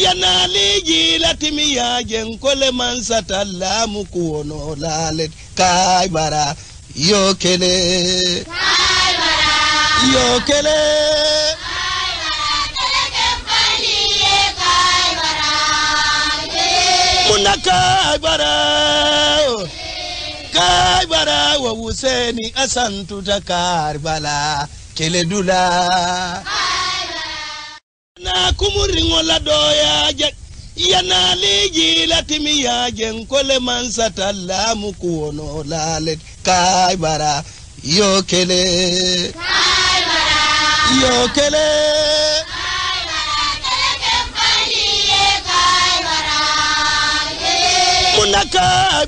yanaliji latimiya jenkole mansata lamu kuono lalet kai bara yokele yokele muna kai bara wa Huseni asantu ta Karbala kele dula na kumuringo la doya yana liji latimiya jenkole mansata lamu kuono lalet kai bara yokele yokele muna kai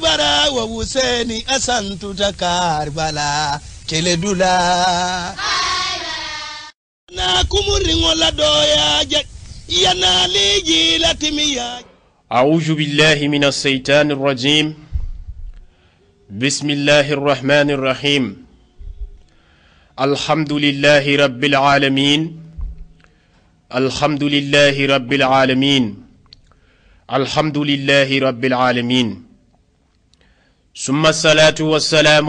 bara wa Huseni asantu ta Karbala kele dula na kumuringo la doya yana liji latimiya. أعوذ بالله من الشيطان الرجيم بسم الله الرحمن الرحيم الحمد لله رب العالمين الحمد لله رب العالمين الحمد لله رب العالمين ثم الصلاة والسلام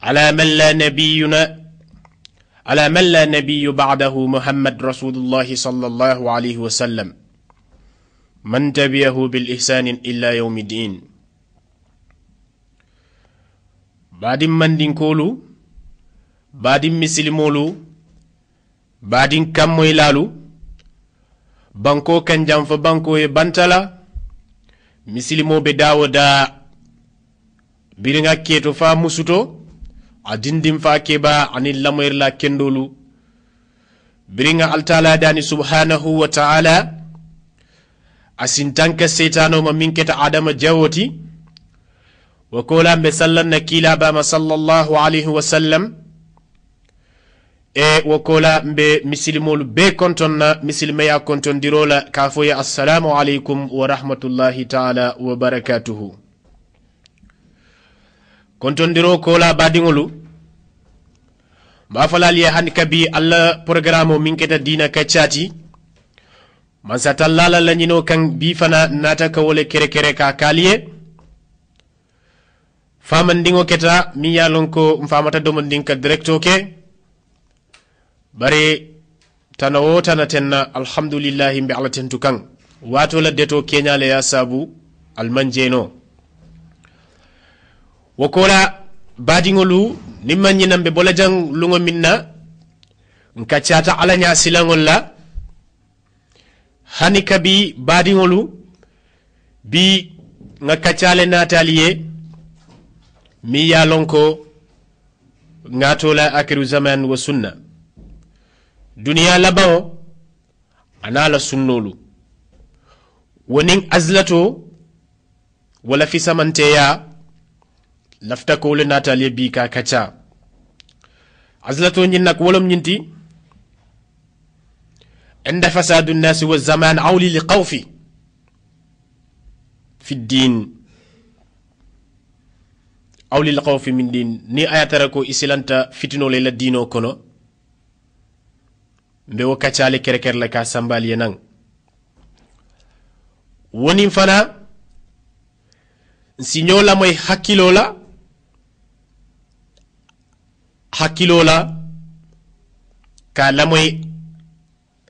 على من لا نبي بعده محمد رسول الله صلى الله عليه وسلم من تبعه بالإحسان إلا يوم الدين. بعد من دينكولو بعد مسلمولو بعد كم ويلالو بانكو كان جنف بانكو يبانتلا مسلمو بداو دا بيرنغا كيتو فا مسوتو adindim fa keba anil lamoyr la kendolu biringa altala dani subhanahu wa ta'ala asintanka setano ma minketa adama jawoti wa kola be sallanna kila bama sallallahu alayhi wa sallam e wa kola be muslimol be kontonna muslima ya kontondirola kafo ya assalamu alaykum wa rahmatullahi ta'ala wa barakatuhu. Kontondiro kola badingolu mafalali hani kabi alla programme min keta dina kachati man satallala lañino kan bi fana nata ka wole kere kere ka kaliye famandingo keta mi yalon ko mfamata domandin ka directo ke bare tanawo tanatenna alhamdulillah bi ala tentukan wato la deto kenyale ya sabu almanjeno wakola badingolu nimmanyi nambe bolajang lungo minna nkachata alanya silangolla hani kabi badingolu bi ngakachale nataliye mi yalonko ngatola akiru zaman wa sunna dunia labao anala sunnolu woning azlato wala fi samanteya lafta ko le nataliye bi ka kacha azlato nyin nak wolom nyinti inda fasadu an-nas wa zaman awli li qawfi fi ad-din awli li qawfi min din ni ayatara ko isilanta fitino le la dino kono mbe wo kacha le kereker la ka sambal yenang woni fana sinyola moy hakilola ka lamoy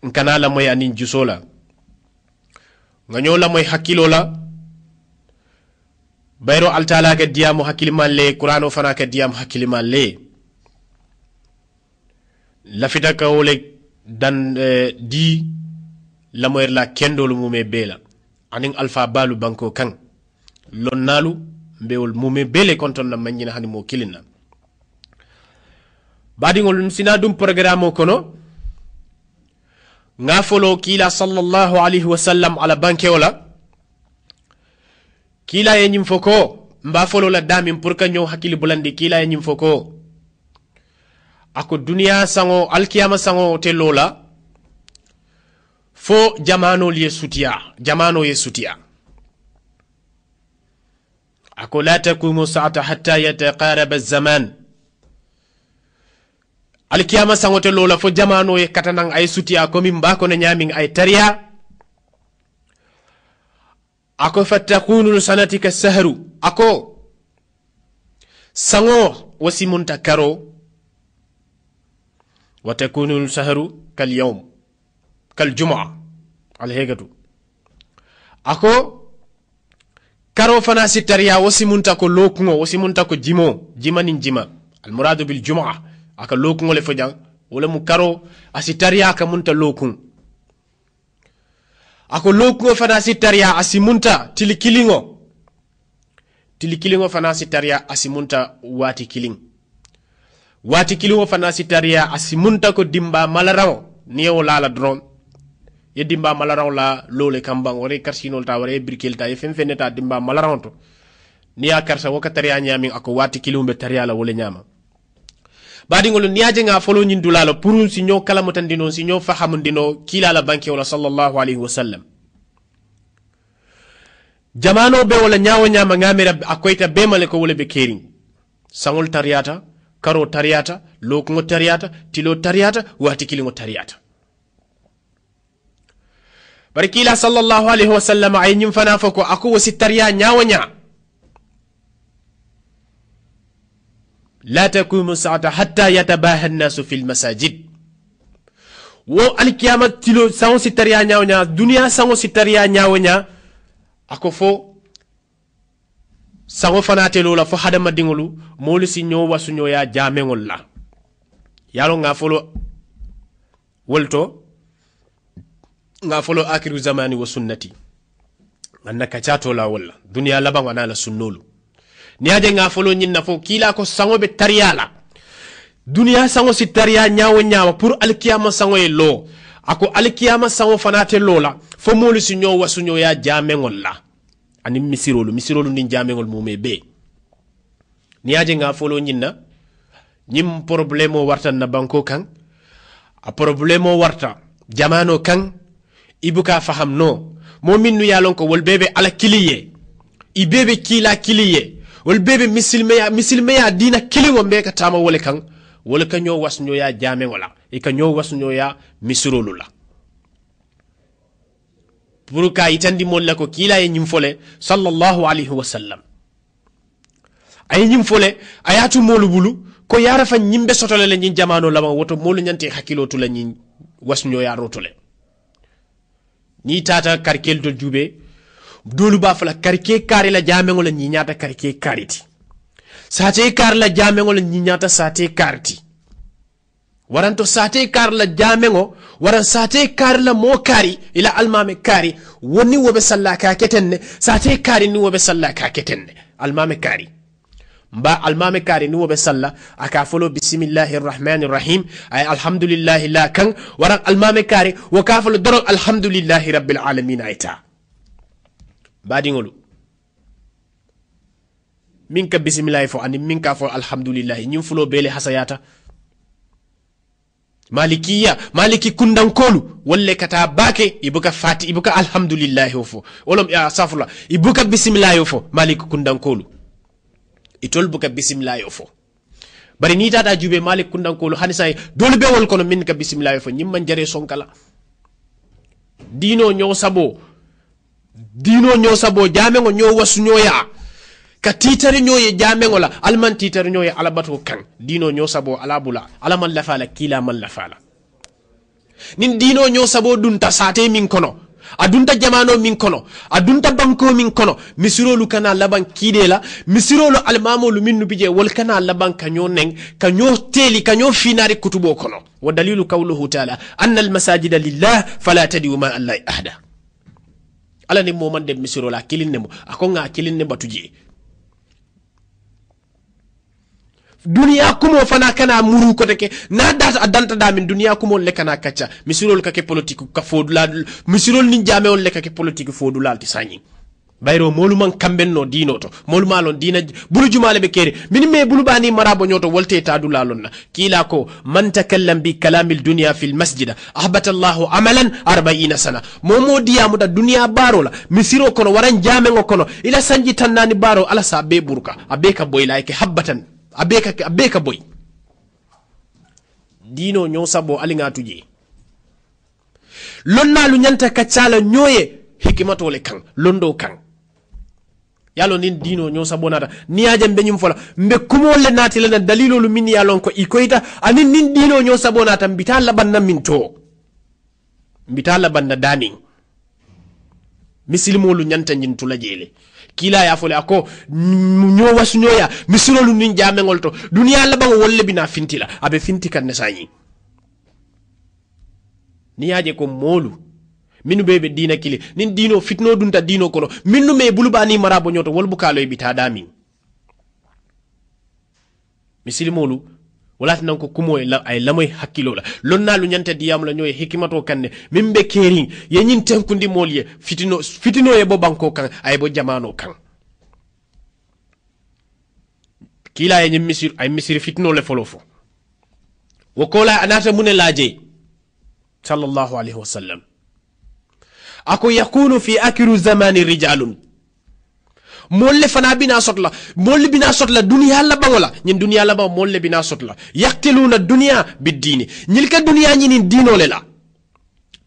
nkana lamoy anin jusola nganyo lamoy hakilola bayro altala ka diamu hakiliman le qur'ano fana ka diam hakiliman le lafita ka wole dan di lamoy la kendolu mume bela anin alfa balu banko kan lonnalu mbewol mume bele konton na manyina hani mo kilina badingol sina dum programme kono ngafolo kila sallallahu alayhi wa sallam ala banke wala kila yenyim foko mba folo la dami pour ka ñew hakili bulandi kila yenyim foko ako dunia sango alkiyama sango te lola fo jamano ye sutiya ako la takumu sa'ata hatta yataqaraba az-zaman alkiyama sangote lola fo jamano ye katanan ay sutiya komi mbako ne nyamin ay tariya ako fatakunu sanati ka sahru ako sango wasimunta karo watakunu sahru kal yawm kal jumu'a al hegatu ako karo fana sitariya wasimunta ko lokungo wasimunta ko jimanin jima al muradu bil jumu'a aka lokungo le fojang wala mu karo asitariya ka munta lokun ako lokungo fana sitariya asimunta tilikilingo fana sitariya asimunta wati kilingo fana sitariya asimunta ko dimba malaraw niyo lala drone ye dimba malaraw la lole kambang wore karsinol ta wore brikel ta ye fenfeneta dimba malaraw to niya karsa woka tariya nyami ako wati kilumbe tariya la wole nyama badi ngol niaje nga folo nyin dulala pour si ñoo kalamutandino si ñoo fahamundino kila la banki wala sallallahu alayhi wa sallam jamano be wala nyaawo nyama ngamira akoyta be male ko wala be kering sangol tariyata karo tariyata lokungo tariyata tilo tariyata wati kilingo tariyata barikila sallallahu alayhi wa sallam ay nyim fana fako ako wasi tariya nyaawo nya لا تكون ساعة حتى يتباهى الناس في المساجد والقيامة تلو سانو ستريا نياونيا دنيا سانو ستريا نياونيا أكفو سانو فناتلو لا فو حدم دينغلو مولسي نيو واسو يا جامعون لا يالو غافلو ولتو غافلو آخر زماني وسنتي أنك تاتو لا ولا دنيا لبان وانا لا سنولو niaje nga folo nyin na fo kila ko sango be tariyala dunia sango si tariya nyaawo nyaawo pour alkiyama sango e lo ako alkiyama sango fanate lola fo molu si ñoo wasu ñoo ya jamengol la ani misirolu ni jamengol mume be niaje nga folo nyin na nyim problemo warta na banko kan a problemo warta jamano kan ibuka faham no momin nu yalon ko wol bebe ala kiliye ibebe kila kiliye wol bebe misilmeya dina kilingo mbeka tama wole kan wole ka ñoo wasñoo ya jame wala e ka ñoo wasñoo ya misirolu la pour ka itandi mon la ko kila e nyim fole sallallahu alayhi wa sallam ay nyim fole ayatu molu bulu ko yara fa nyimbe sotole le nyin jamano lama woto molu nyanti hakilo to la nyin wasñoo ya rotole ni tata karkel do jube dolu ba fala karke kari la jamengo la nyinyata karke kariti sate kar la jamengo la nyinyata sate karti waranto sate kar la jamengo waran sate kar la mo kari ila almame kari woni wobe salla ka ketenne sate kari ni wobe salla ka ketenne almame kari mba almame kari ni wobe salla aka folo bismillahir rahmanir rahim ay alhamdulillah la kan waran almame kari wa ka folo daro alhamdulillah rabbil alamin aita badingolu minka bismillah fo ani minka fo alhamdulillah nyim fulo bele hasayata maliki kundankolu wolle kata bake ibuka fati ibuka alhamdulillah fo wolom ya safula ibuka bismillah fo maliki kundankolu itol buka bismillah fo bari ni tata jube malik kundankolu hanisa dole be wol kono minka bismillah fo nyim man jare sonkala dino nyo sabo jamengo nyo wasu nyoya ka titari nyoye jamengo la alman titari nyoye alabato kan dino nyo sabo alabula alaman lafala kila man lafala nin dino nyo sabo dunta sate min kono adunta jamano min kono adunta banko min kono misirolu kana laban kidela misirolu almamolu minnu bije wal kana laban kanyo neng kanyo teli kanyo finari kutubo kono wa dalilu qawluhu ta'ala anna al masajida lillah fala tad'u ma allahi ahada ala ni mo man de misiro la kilin nemo ako nga kilin ne batuje duniya kumo fana kana muru ko teke na data adanta da min duniya kumo le kana kacca misiro ka ke politique ka fodula misiro ni jame on le ka ke politique fodula ti sanyi bayro molu man kamben no dino to molu malon dina bulu jumale be kere min me bulu bani marabo nyoto wolte ta dulalon na kila ko man takallam bi kalamil dunya fil masjid ahbata allah amalan 40 sana momo diamu da dunya barola misiro kono waran jame ngokono ila sanji tannani baro ala sa be burka abeka boy like habbatan abeka boy dino nyo sabo ali nga tuje lonna lu nyanta kaccala nyoye hikimato le kan londo kan yalo nin dino nyo sabo nata ni aja mbe nyum fola mbe kumo le nati le dalilo lu min yalon ko ikoita anin nin dino nyo sabo nata mbita labanna minto mbita labanna dani misilmolu nyanta nyintula jele kila ya fole ako nyo wasu nyoya misilolu nin jamengol to duniya laban wolle bina fintila abe finti kan ne sanyi ni yaje ko molu minu bebe dina kili nin dino fitno dunta dino kono minu me bulubani marabo nyoto wol bukalo bita dami misilmolu wala tan ko kumo ay lamoy hakkilo la lonna lu nyanta diyam la nyoy hikimato kanne mimbe kering ye nyin tenkundi molye fitino e bo banko kan ay bo jamano kan kila ye misir ay misir fitino le folofo wakola anata munne laje sallallahu alaihi wasallam ako yakunu fi akiru zamani rijalun molle fana bina sotla molle bina sotla dunya la bangola nyin dunya la ba molle bina sotla yaqtiluna dunya bid-dini nyilka dunya nyinin dino lela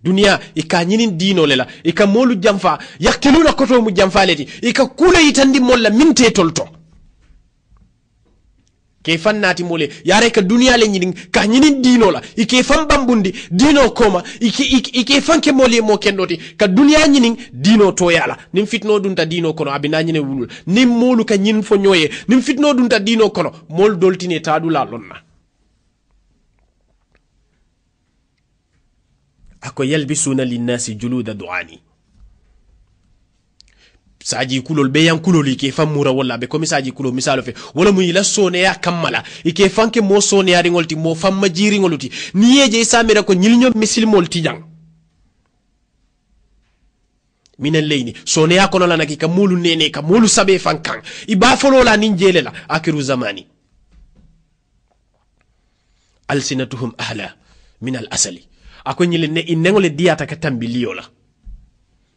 dunya ika nyinin dino lela ika molu jamfa yaqtiluna koto mu jamfa leti ika kula yitandi molla minte tolto ke fannati mole yare ka dunya le nyinin ka nyinin dino la ike fam bambundi dino koma ike fanke mole mo kendoti ka dunya nyinin dino to yala nim fitno dunta dino kono abina nyine wulul nim molu ka nyin fo nyoye nim fitno dunta dino kono mol doltine tadu la lonna ako yalbisuna linnasi juluda duani saji kulol be yan kulol ke famura wala be komi saji kulo misalo fe wala mu ila sone ya kamala ike fanke mo sone ya ringolti mo famma jiri ngoluti niyeje samira ko nyilnyo misilmol tijang minen leyni sone ya kono lanaki ka mulu nene ka mulu sabe fankan iba folo la ninjele la akiru zamani alsinatuhum ahla min al asali ako nyile ne inengole diata ka tambiliyo la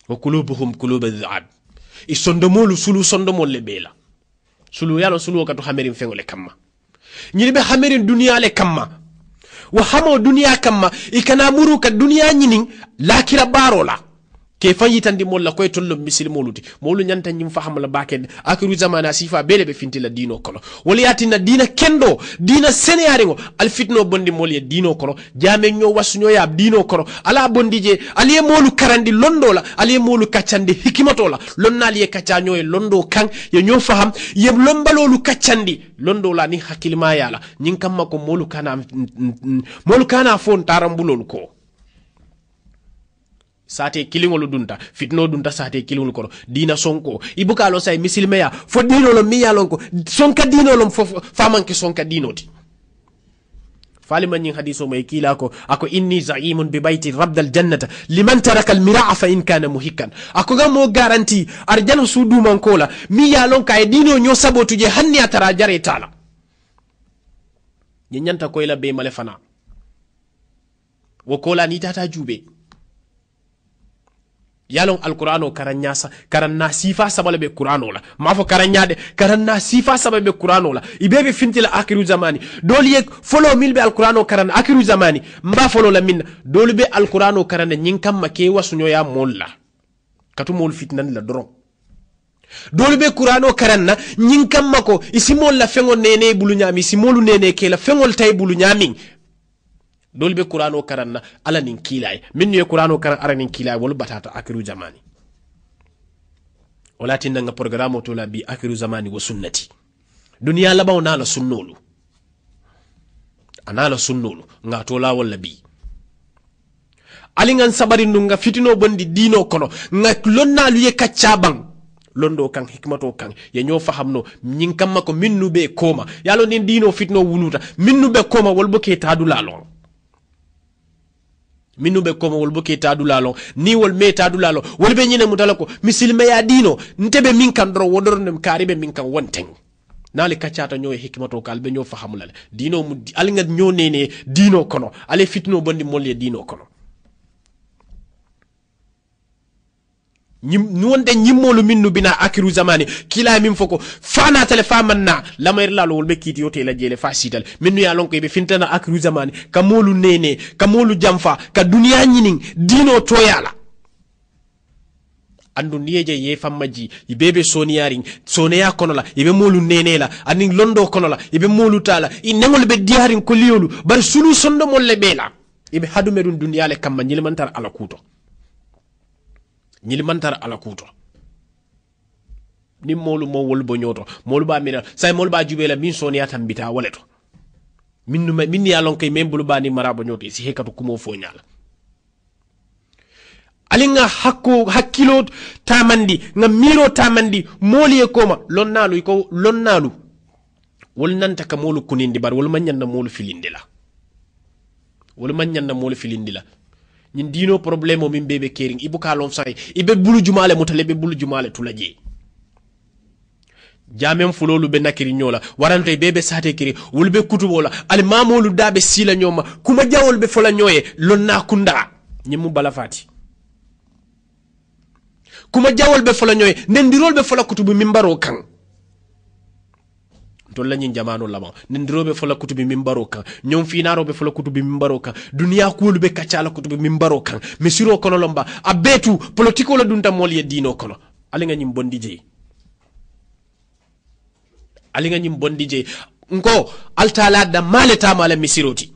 wa qulubuhum qulub adh-dha'ab isondomolu sulu sondomol le bela sulu yalo sulu ka to hamerin fengole kamma nyilibe hamerin dunya le kamma wa hamo dunya kamma ikana muru ka dunya nyinin lakira barola ke fayitandi molla koy tollo misil moluti molu nyanta nyim faham la baken akiru zamana sifa bele be finti la dino kono wali yatina dina kendo dina seneyaringo al fitno bondi molye dino kono jame nyo wasunyo ya dino kono ala bondije aliye molu karandi londo la aliye molu kachandi hikimato la lonna aliye kachanyo e londo kan ye nyo faham ye lombalolu kachandi londo la ni hakilima yala nyin kamma ko molu kana fon tarambulol ko sate kilingolu dunta fitno dunta sate kilingolu kono dina sonko ibuka lo say misilmeya fo dino lo mi yalonko sonka dino lo famanke sonka dinoti fali man hadiso may kila ko ako inni za'imun bi bayti rabdal jannata liman taraka al mira'a fa in kana muhikkan ako gamo garanti arjana sudu man kola mi yalonka e dino nyo sabotu je hanni atara jare tala nyanta ko ila be male fana wokola ni tata jube yalon alqur'ano karanna sifa sabale be qur'ano la mafo karanyade karanna sifa sabale be qur'ano la ibebe fintila akiru zamani doli yek folo milbe alqur'ano karan akiru zamani mba folo la minna doli be alqur'ano karan nyinkam make wasunyo ya molla katu mol fitnan la doron doli be qur'ano karanna nyinkam mako isimol la fengo nene bulu nyami simolu nene ke la fengol tay bulu nyami dol be qur'ano karanna ala nin kilay min ye qur'ano karan ara nin kilay wol batata akiru zamani wala tinna nga programme to la bi akiru zamani wa sunnati dunya labaw na la sunnolu anala sunnolu nga to la wala bi alingan sabari nga fitino bondi dino kono nga lonna lu ye kaccaban londo kan hikmato kan ye nyo fahamno nyin kamma ko minnu be koma yalo nin dino fitno wuluta minnu be koma wol bo ke tadula lon minu be koma wol boke tadulalo ni wol me tadulalo wol be nyine mutalako misilme ya dino ntebe min kan dro wodor nem karibe min kan wonteng nali kacata nyoy hikmato kal be nyo fahamulale dino mu alinga nyo nene dino kono ale fitno bondi molle dino kono nuwonde ñimmolu minnu bina akiru zamani kila min foko fana tele famanna lamayr lalo wol be kiti yote la jele fa sital minnu ya lonko be fintana akiru zamani kamolu nene kamolu jamfa ka duniya nyinin dino toyala andu niyeje ye fammaji ibebe soniyaring soneya kono la ibe molu nene la anin londo kono la ibe molu tala inengol be diaring ko liolu bar sulu sondo molle bela ibe hadume dun duniya le kamma nyilmantar ala kuto ñilimantar ala kuto ni molu mo wol bo nyoto molu ba mira say molu ba jubela min sonia tambita waleto min ya lon kay membulu ba ni marabo nyoto si hekatu kumo fo nyala alinga hakkilo tamandi nga miro tamandi moli e koma lonnalu wol nanta ka molu kunindi bar wol manyanna molu filindila ñin dino problème o min bebe kering ibu ka lon say ibe bulu jumale mutale be bulu jumale tulaje jamen fulolu be nakiri nyola warante bebe sate kiri wulbe kutubola al mamolu dabe sila nyoma kuma jawol be fola nyoye lonna kunda nyimu bala fati kuma jawol be fola nyoye nendirol be fola kutubu mimbaro kan tolla ñin jamano lama nendirobe fola kutubi mimbaro kan ñom finarobe fola kutubi mimbaro kan duniya kuulu be kaccala kutubi mimbaro kan misiro kono lomba abetu politiko la dunta moliye dino kono alinga ñim bondi je nko altala da male tamala misiroti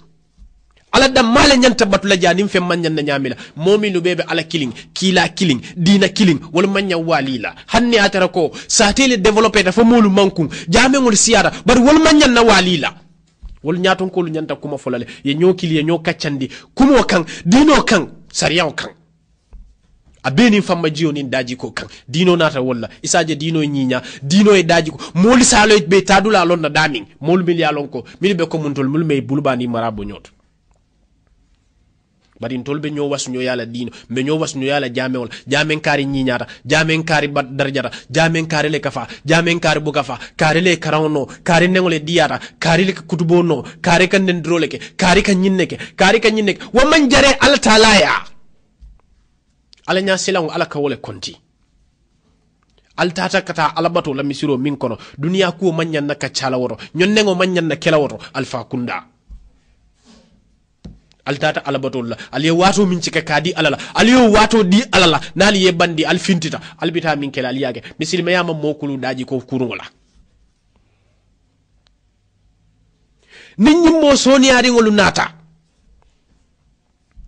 ala da male nyanta batula janim fe manyan na nyamila mominu bebe ala killing kila killing dina killing wala manya walila hanni atara ko satele developer da fa molu mankun jamengol siara bar wala manyan na walila wala nyaton ko lu nyanta kuma folale ye nyokili ye nyokaccandi kumo kan dino kan sariyan kan abeni famma jiyo nin daji ko kan dino nata walla isaje dino nyinya dino e daji ko moli salo be tadula lon na damin mol mil ya lon ko mil be ko muntol mul me bulbani marabo nyoto bari ntol be ñoo wasño yala dino be ñoo wasño yala jamewol jamen kari ñiñata jamen kari bad darjata jamen kari le kafa jamen kari bu kafa kari le karawno kari nengole diyata kari le kutubo no kari kan den drole ke kari kan ñinneke wa man jare ala talaya ala nya silang ala kawole konti al tata kata ala bato la misiro min kono duniya ku manyan na kacala woro nyonnengo manyan na kela woro alfa kunda altata alabatolla aliye wato min cika kadi alala aliyo wato di alala nali ye bandi alfintita albita min kela aliyage misilma yama mokulu daji ko kurungola ninyi mo soniari ngolu nata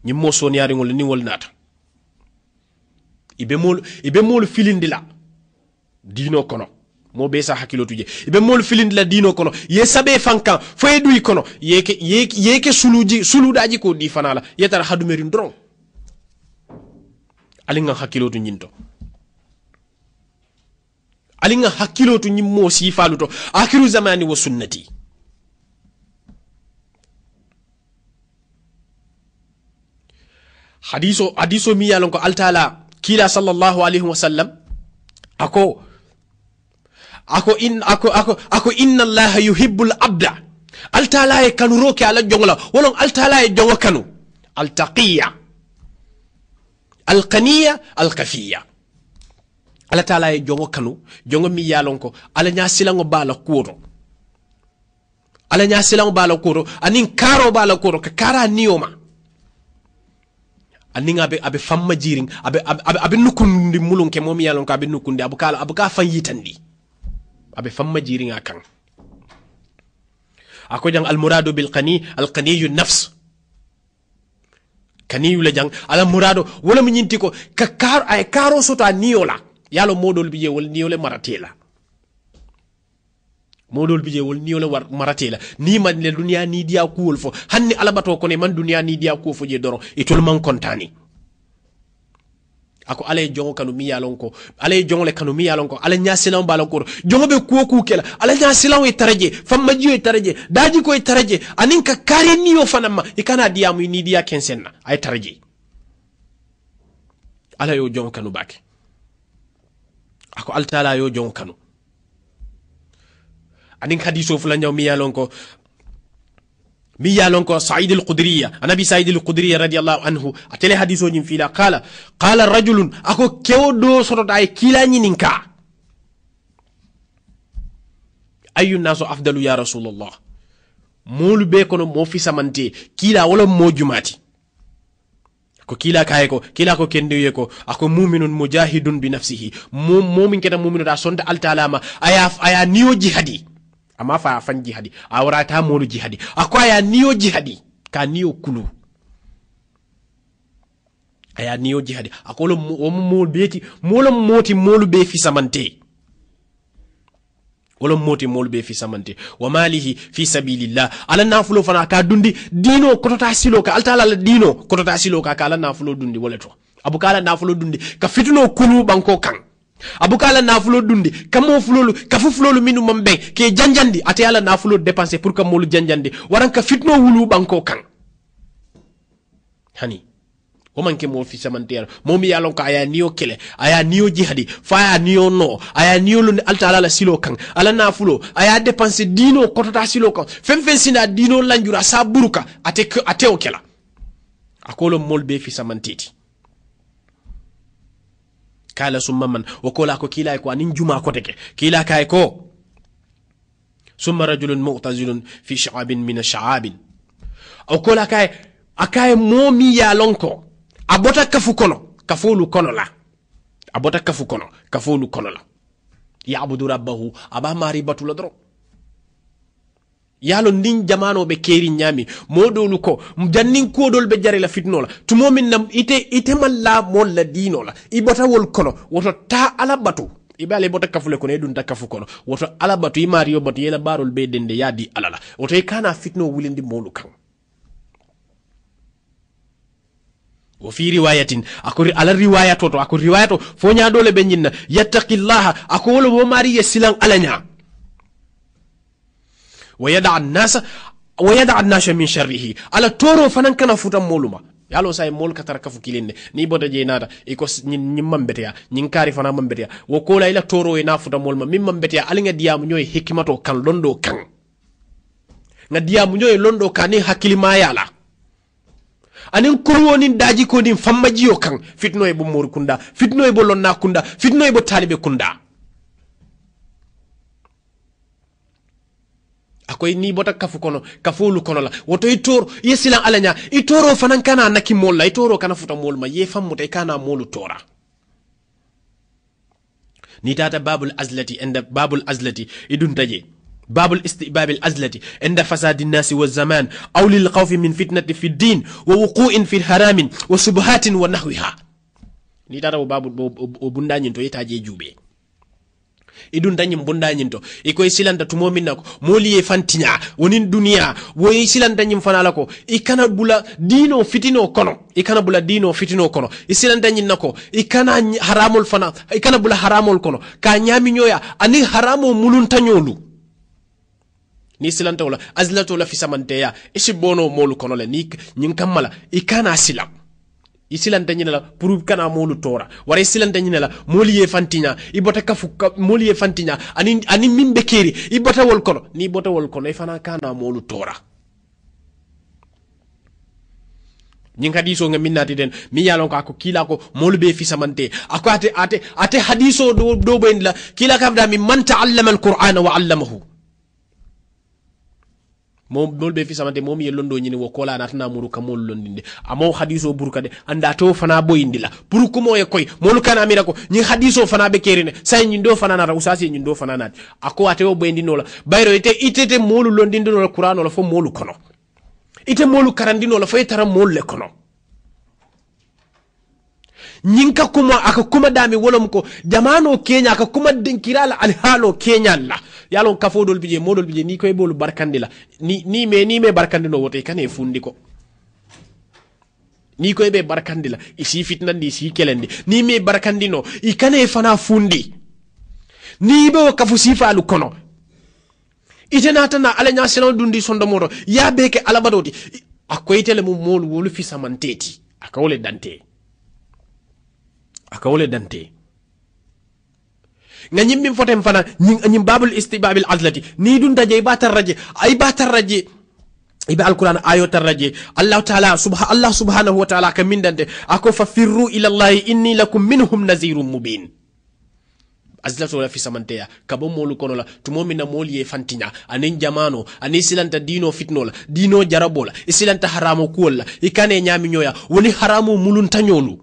nyimmo soniari ngolu ni wol nata ibe mol filindila dino kono mo be sa hakilo tuje ibe mol filindila dino kono ye sabe fankan foye duy kono yeke suludaji ko di fanala yetara hadumerin dron alinga hakilo tu nyinto alinga hakilo tu nyimmo sifalu to akiru zamani wa sunnati hadiso mi yalon ko altala kila sallallahu alaihi wasallam ako inna allaha yuhibbul abda altala e kanu roke ala jongla wolon altala e jongo kanu altaqiya alqaniya alqafiya altala e jongo kanu jongo mi yalon ko ala nya silango bala kuro anin karo bala kuro ka kara nioma aninga abe famma jiring abe nukundi mulunke momi yalon ko abe nukundi abuka fan yitandi abe famma jiringa kan ako jang al muradu bil qani al qaniyu nafs kaniyu la jang ala murado wala munyinti ko ka karo sota niola yalo modol biye wol niole maratela war maratela ni man le dunya ni dia kuwol fo hanni alabato ko ne man dunya ni dia ko fo je doro itul man kontani ako ale jongo kanu mi yalon ko ale jongo le kanu mi yalon ko ale nya silan balon ko jongo be ku kela ale nya silan e taraje famma jiyo e taraje daji ko e taraje anin ka kare niyo fanama e kana diamu ni dia kensenna ay taraje ala yo jongo kanu bake ako altala yo jongo kanu anin hadiso fula nyaw mi yalon ko mi yalon ko Sa'id al-Khudriya anabi Sa'id al-Khudriya radiyallahu anhu atele hadiso nyim fila qala rajulun ako kewdo sotota e kila nyininka ayu nasu afdalu ya rasulullah molu be kono mo fi samante kila wala mo jumati ko kila ko kendiye ko ako mu'minun mujahidun bi nafsihi mu'min keta mu'minu da sonta altalama aya niyo jihadi ama fa fan jihadi awrata molu jihadi ako aya niyo jihadi ka niyo kulu aya niyo jihadi ako lo mol beti molu be fi samante wala moti molu be fi samante wa malihi fi sabilillah ala nafulo fana ka dundi dino kotota silo ka altala la dino kotota silo ka ala nafulo dundi wala to abukala nafulo dundi ka fituno kulu banko kan abukala nafulo dundi kamo fulolu ka fufulolu minu mambe ke janjandi ate ala nafulo dépenser pour que molu janjandi waran ka fitno wulu banko kan hani woman ke mo fi samantere momi yalon ka aya niyo kele aya niyo jihadi fa aya niyo no aya niyo lu altala la silo kan ala nafulo aya dépenser dino kotota silo kan fem sina dino lanjura sa buruka ate o kela akolo molbe fi samanteti kala summa man wakola ko kila ko anin juma ko teke kila kay ko summa rajulun mu'tazilun fi sha'abin min ash-sha'abin akola kay akaye momi yalon ko abota kafu kono kafulu kono la abota kafu kono kafulu kono la ya'budu rabbahu aba mari batula dro yalo ndin jamano be keri nyami modolu ko jannin kodol be jare la fitno la tumo min nam ite malla mol la dino la ibota wol kono woto ta ala batu ibale bota kafule kono edun ta kafu kono woto ala batu i mario batu yela barol be dende yadi alala woto e kana fitno wulindi molu kan وفي رواية أكو على الرواية توتو أكو رواية فونيا دولة بنجنا يتقي الله أكو وماري يسلان علينا ويدع الناس من شره على تورو فنان كان فوتا مولوما yalo say mol katara kafu kilinde ni boda je nata iko nyim mambetia nyin kari fana mambetia wo ko la ila toro e na futa mol ma mim mambetia alinga diam nyoy hikimato kan londo kan nga diam nyoy londo kan ni hakilima yala anin kurwoni daji ko din fammajiyo kan fitno e bo mor kunda fitno e bo lonna kunda fitno e bo talibe kunda akoy ni bota kafu kono kafulu kono la woto itoro yesilan alanya itoro fanan kana naki molla itoro kana futa molma ye fammuta kana molu tora ni tata babul azlati idun taje باب الاستئباب الأزلة عند فساد الناس والزمان أو للخوف من فتنة في الدين ووقوع في الحرام وشبهات ونحوها نيتارو باب بوندانين تو يتاجي جوبي idun tanyim bundanyim to iko silanta tumo minnako moliye fantinya wonin dunia wo silanta nyim fanala ko ikana bula dino fitino kono isilanta nyin nako ikana haramul fana ikana bula haramul kono ka nyami nyoya ani haramo mulun tanyolu ni silanta wala azlatu la fi samanteya isi bono molu kono le ni nyin kamala ikana silam isilanta nyina la pour kana molu tora wara isilanta nyina la moliye fantinya ibota kafu moliye fantinya ani mimbe keri ibota wol kono ni bota wol kono e fana kana molu tora nyin hadiso nga minnati den mi yalon ko kila ko molu be fi samante ako ate hadiso do boyndla kila kabda mi man ta'allama al-qur'ana wa 'allamahu mom be fi samante mom ye londo nyini wo kola natna muru kamol londinde amo hadiso burkade anda to fana boyindila pour ko moye koy molu kana amira ko nyi hadiso fana be kerine say nyindo fana na usasi nyindo fana nat ako ate o boyindino la bayro itete molu londindino la qur'ano la fo molu kono ite molu karandino la fo tara molu le kono nyinka kuma aka kuma dami wolom ko jamano Kenya aka kuma dinkirala alhalo Kenya la yalon kafodol bije modol bije ni koy bolu barkandila ni me barkandino wote kane fundi ko ni koy be barkandila isi fitnandi si kelendi ni me barkandino ikane fana fundi ni be kafu sifalu kono itenata na alanya selon dundi sondo moro ya beke alabadoti akoytele mu molu wolu fi samanteti akawole dante nga nyimbi fotem fana nyim babul istibabil azlati ni dun taje batar raje ibe alquran ayo tarraje allah subhanahu wa ta'ala ka mindante ako fa firru ila allah inni lakum minhum nazirun mubin azlato la fi samanteya kabo molu kono la tumomina moli e fantinya anin jamano anin silanta dino fitnola dino jarabola isilanta haramo kuola ikane nyami nyoya woni haramo mulun tanyolu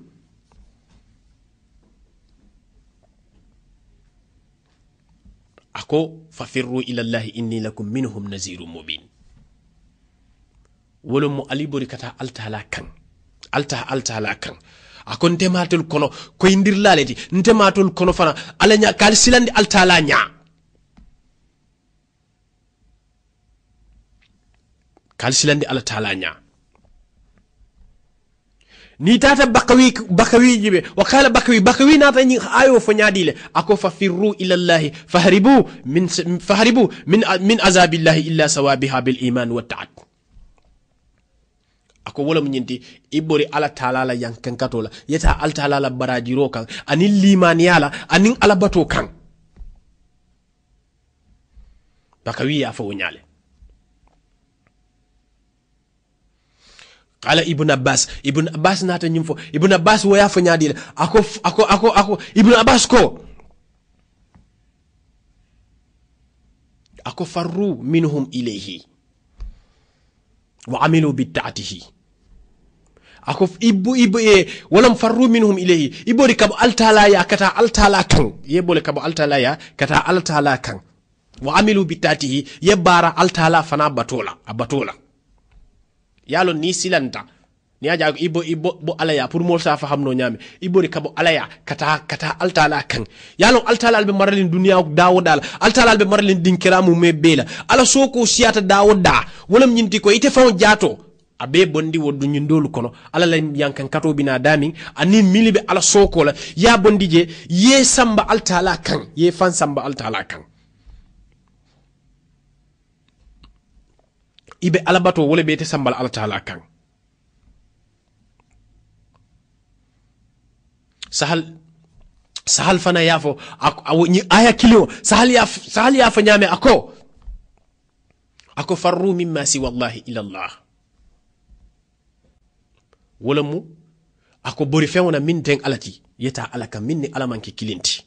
ako fa firru ila allah inni lakum minhum nazirun mubin wolo mo alibori kata altala kan altala kan akon tematul kono ko indir laleti ntematul kono fana alanya kal silandi altala nya kal silandi altala nya ni tata bakawi jibe wakala bakawi nata ni ayo fo nyadile ako fa firru ila allah fahribu min azabillahi illa sawabiha bil iman wa ta'at ako wala mu nyinti ibori ala taala la yankan katola yeta al taala la barajiro kan anin limaniyala anin ala bato kan bakawi ya fa wonyale qala ibn abbas nata nyimfo ibn abbas wo ya fa nyadile ako ibn abbas ako farru minhum ilayhi wa amilu bitta'atihi ako ibu walam farru minhum ilayhi ibori kabo altala ya kata altala kan yebole kabo altala ya kata altala kan wa amilu bitta'atihi yebara altala fana batola yalo ni silanta ni aja ibo bo alaya pour mol sa fa xamno nyame ibori kabo alaya kata altala kan yalo altala albe maralin dunya dawo dal altala albe maralin dinkiramu me bela ala soko siata dawo da wolam nyinti ko ite faw jato abe bondi woddu nyindolu kono ala la yankan kato bina dami ani milibe ala soko la ya bondi je ye samba altala kan ye fan samba altala kan ibe alabato wole be te sambal altala kan sahal fana yafo ni aya kilo sahal yafo nyame ako farru mimma si wallahi ila allah wala mu ako bori fewna min ten alati yeta alaka minni alamanki kilinti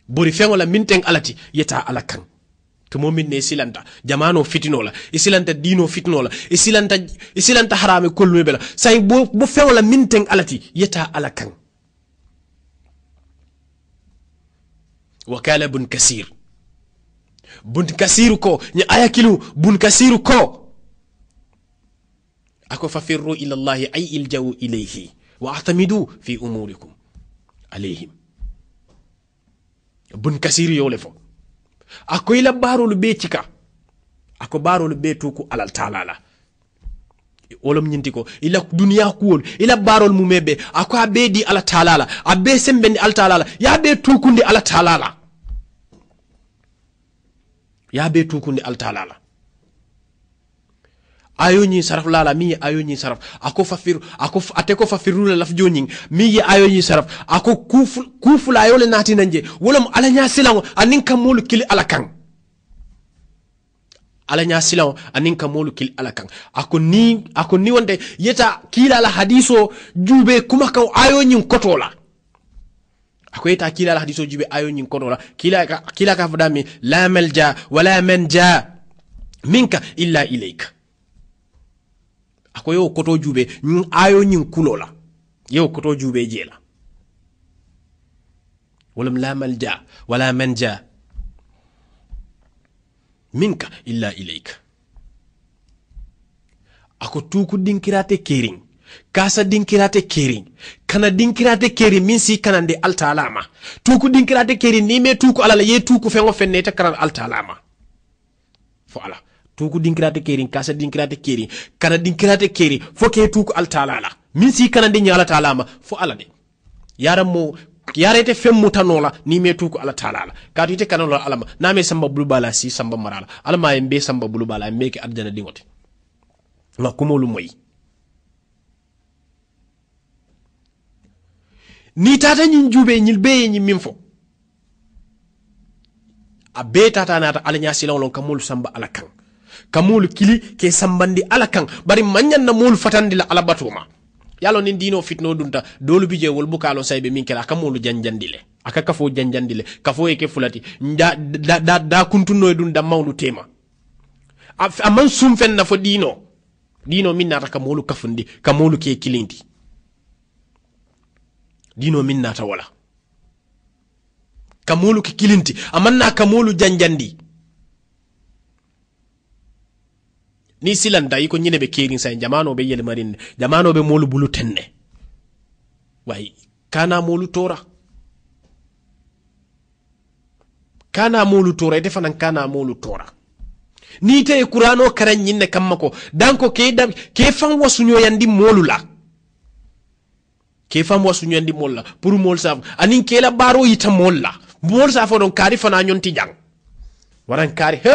bori fewna min ten alati yeta alakan to momin ne silanta jamano fitinola isilanta dino fitnola isilanta harame kollu bela say bo fewla min ten alati yeta alakan wakala bun kasir ko ni aya kilu bun kasir ko ako fafirru ila allah ay iljawu ilayhi wa atamidu fi umurikum alayhim bun kasir yole fo ako ila barolu be cika ako barolu be tuku alal talala wolom nyinti ko ila dunya kuwol ila barol mu mebe ako abe di ala talala abe sembendi ala talala ya be tukundi ala talala ayo nyi saraf lala mi ayo nyi saraf ako fafiru ako fafiru la laf joni mi ayo nyi saraf ako kufu la yole nati nanje wolom ala nya silango anin kamolu kili ala kan ala nya silango anin kamolu kili ala kan ako ni wonde yeta kila la hadiso jube kuma kaw ayo nyi kotola ako yeta kila la hadiso jube ayo nyi kotola kila ka fadami la malja wala manja minka illa ilayka ako yo koto jube ayo nyin kulola yo koto jube jela walam la malja wala manja minka illa ilayka ako tuku dinkirate kering kasa dinkirate kering kana dinkirate kering min si kanande altalama tuku dinkirate kering ni me tuku alala ye tuku fengo fennete karan altalama fo ala tuku dinkirate kering kasa dinkirate kering kana dinkirate kering fo ke tuku altalala min si kanande nyala talama fo ala de yaram mo yarete femmu tanola ni me tuku ala talala kadu ite kanala alama na me samba bulubala si samba marala alama embe samba bulubala meke adjana dingote ma kumolu moyi ni tata nyin jube nyil be nyi mimfo a be tata nata ala nya silon lon kamul samba ala kan ka moolu kili ke sambandi ala kan bari manyan na moolu fatandi la ala batoma yalo nin dino fitno dunta dolu bije wol bukalo saybe min kala ka moolu janjandile aka kafo janjandile kafo yake fulati da kuntunno dun da mawlu tema aman sumfen na fo dino min nata ka moolu kafundi ka moolu ke kilindi dino min nata wala ka moolu ke kilinti amanna ka moolu janjandi ni silanda yiko nyine be kerin sa jamano be yele marin jamano be moolu bulu tenne way kana moolu tora ite fanan kana moolu tora ni te qur'ano karan nyinne kamako danko ke fam wasunyo yandi moolu la ke fam wasunyo yandi moolu la pour moolu sa anin ke la baro yita moolu la moolu sa fo don kari fana nyonti jang waran kari he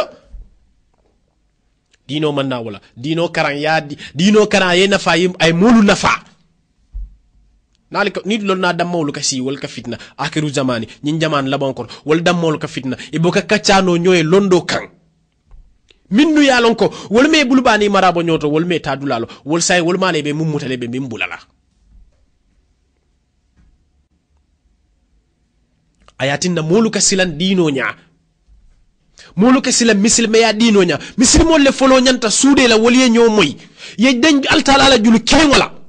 dino manna wala dino karan ye nafa ay moolu nafa nalika ni lol na damawlu ka si wal ka fitna akhiru zamani nyin jaman labon ko wal damawlu ka fitna iboka kaccano nyoy londo kan minnu yalon ko wol me bulbani marabo nyoto wol me tadulalo wol say wol mane be mummutale be mimbulala ayatin na molu ka silan dino nya molu ka silan misilme ya dino nya misilmo le folo nyanta sude la wol ye nyomoy ye den altala la julu kengola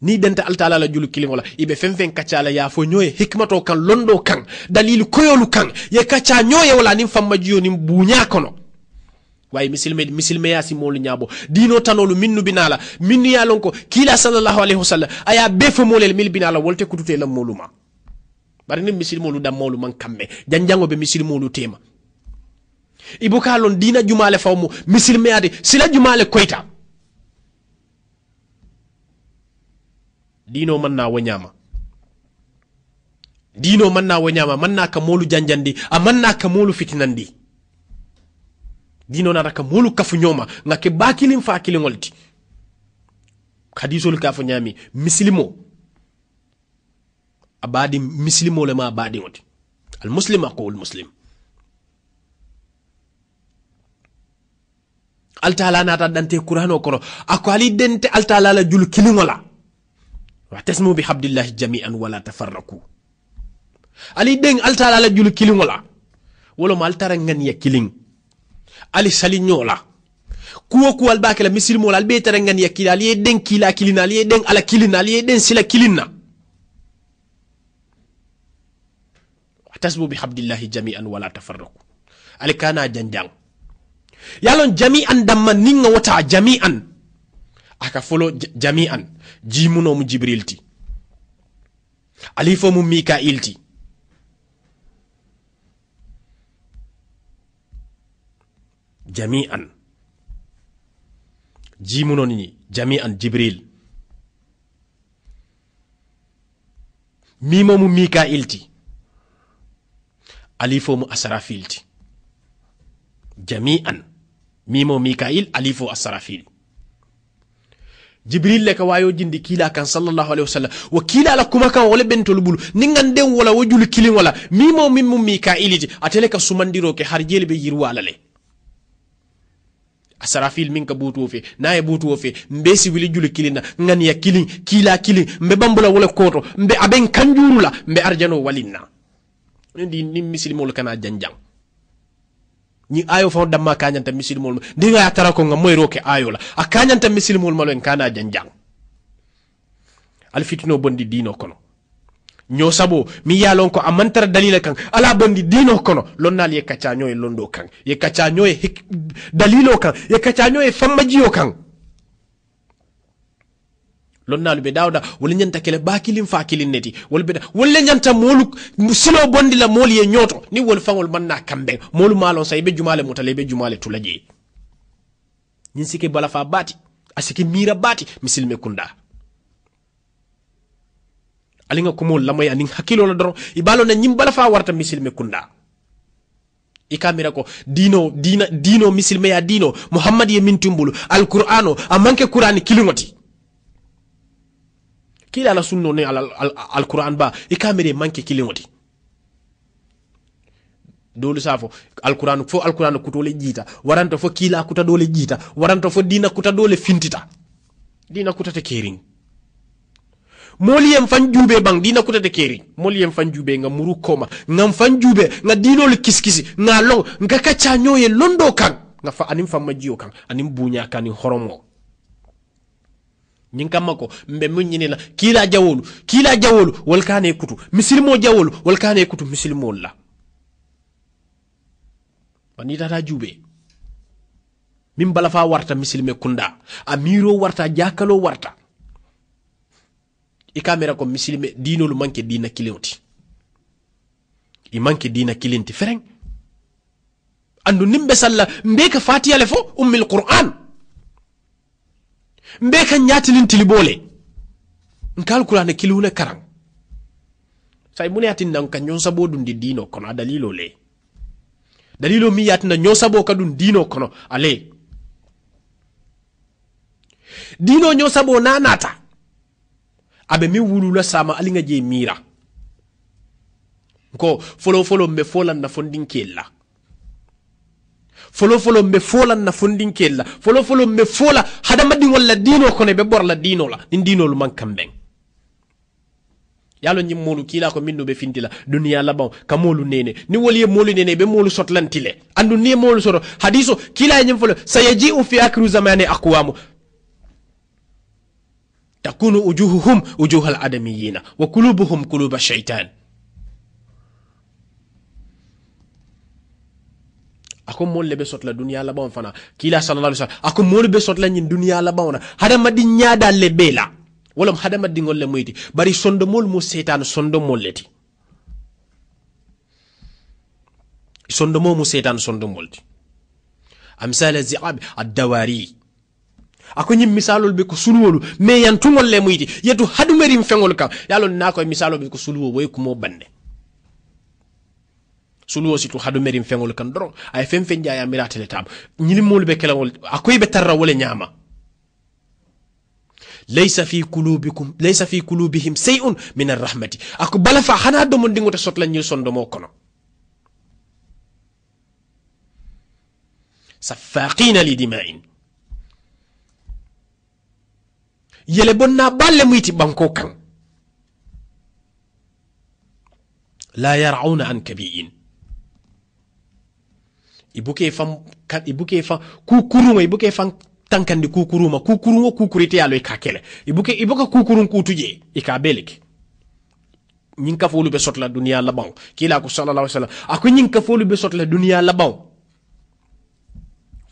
ni denta altala la julu kilingola ibe femfen kacala ya fo nyoye hikmato kan londo kan dalilu koyolu kan ye kacha nyoye wala nim famma jiyo nim bunya kono way misilme ya si molu nyabo dino tanolu minnu binala minnu ya lonko kila sallallahu alaihi wasallam aya befo molel mil binala wolte kutute la moluma bari nim misilmolu dam molu man kambe janjango be misilmolu tema ibuka lon dina jumale fawmu misilme ade sila jumale koyta dino manna wanyama manna ka molu janjandi amanna ka molu fitinandi dino na ka molu kafu nyoma ngake bakilin fa kilingolti hadithul kafu nyami mislimo abadi mislimo le ma abadi ngoti al muslim aqul muslim altala nata dante qur'ano kono akwali dente altala la jul kilingola واعتصموا بحبل الله جميعا ولا تفرقوا علي دين التا لا جول كيلين ولا ولو ما التا رنغن يا كيلين علي سالي نيولا كو الباكلا مسلم ولا البيت رنغن يا كيلا علي دين كيلا كيلين علي دين على كيلين علي دين سلا كيلينا واعتصموا بحبل الله جميعا ولا تفرقوا علي كانا جنجان يالون جميعا دم نينغ وتا جميعا aka folo jami'an jimuno mu jibrilti alifo mu mikailti jami'an jimuno ni jami'an jibril mimo mu mikailti alifo mu asrafilti jami'an mimo mikail alifo asrafil jibril le ka wayo jindi kila kan sallallahu alaihi wasallam wa kila la kuma kan wala bentol bulu ningan den wala wajul kilin wala mimo mimmu mikailiti atele ka sumandiro ke harjeli be yirwala le asrafil min ka butu fe naye butu fe mbesi wili jul kilina ngan ya kilin kila kilin mbe bambula wala koto mbe aben kanjurula mbe arjano walinna ndi ni muslimol kana janjang ni ayo fa damma kanyanta misilmol dinga ya tara ko nga moy roke ayo la akanyanta misilmol malen kana janjang al fitino bondi dino kono nyo sabo mi yalon ko amantar dalila kan ala bondi dino kono lonnal ye kacanyo e londo kan ye kacanyo e dalilo kan ye kacanyo e fammajiyo kan lonnal be dawda wala nyanta kele bakilin fakilin neti wala nyanta molu silo bondi la moli ye nyoto ni wol fangol manna kambe molu malon saybe jumale mutalebe jumale tulaje nyinsike bala fa bati asike mira bati misilme kunda alinga kumol lamay aning hakilo la doro ibalo na nyim bala fa warta misilme kunda ikamira ko dino misilme ya dino muhammad ye mintumbulu alqur'ano amanke qur'ani kilingoti kila la sunno ne al Qur'an ba ikamere manke kilingoti dolu safo alquran kutole jita waranta fo kila kuta dole jita waranta fo dina kuta dole fintita dina kuta te kering moliyem fan jube bang dina kuta te kering moliyem fan jube nga muru koma ngam fan jube nga dino le kiskisi nga long nga kacha nyoye londo kan nga fa anim fa majio kan anim bunya kan horomo nyin kamako mbe mun nyini la kila jawolu wal kane kutu misilmo jawolu wal kane kutu misilmo la bani tata jube min bala fa warta misilme kunda amiro warta jakalo warta i kamera ko misilme dino lu manke dina kilenti i manke dina kilenti fereng andu nimbe salla mbeka fatiha le fo ummil qur'an mbeka nyatilin tilibole nkal qur'an kiluna karang say muni atin nan kan nyon sabo dun di dino kono dalilo le dalilo mi yatina nyon sabo kadun dino kono ale dino nyon sabo nanata abe mi wulula sama alinga je mira ko folo mbe folan na fondinkella folo mbe folan na fondinkella folo mbe fola hada madin wala dino kono be borla dino la din dino lu man kamben yalo nyim molu kila ko minno be fintila duniya labaw kamolu nene ni woli molu nene be molu sotlantile andu ni molu soto hadiso kila nyim folo sayaji'u fi akru zamani aqwamu takunu ujuhuhum ujuhal adamiyina wa qulubuhum qulub ash-shaytan ako molle be sotla duniya labaw fana kila sallallahu alaihi wasallam ako molu be sotla nyin duniya labaw na hada madi nyaada le bela wala hada madi ngolle moyti bari sondo mol mo setan sondo molleti sondo mo setan sondo molti amsal az-zi'ab ad-dawari ako nyim misalol be ko sulwolu me yantungol le moyti yetu hadumerim fengol kam yalo nako misalol be ko sulwo way ko mo bande sulwo situ hadumerim fengol kan doron ay femfe njaaya miratele tam nyili mol be kelawol akoy be tarra wala nyama laysa fi qulubihim shay'un min ar-rahmati ako bala fa xana do mon dingote sotla ñil sondo mo kono safaqina li dima'in yele bonna balle muyti banko kan la yar'una an kabi'in ibuke fam kukuruma ibuke fam tankandi kukuruma kukurite yalo ikakele ibuka kukurun kutuje ikabeleke nyin ka folu be sotla dunya labaw kila ko sallallahu alaihi wasallam ako nyin ka folu be sotla dunya labaw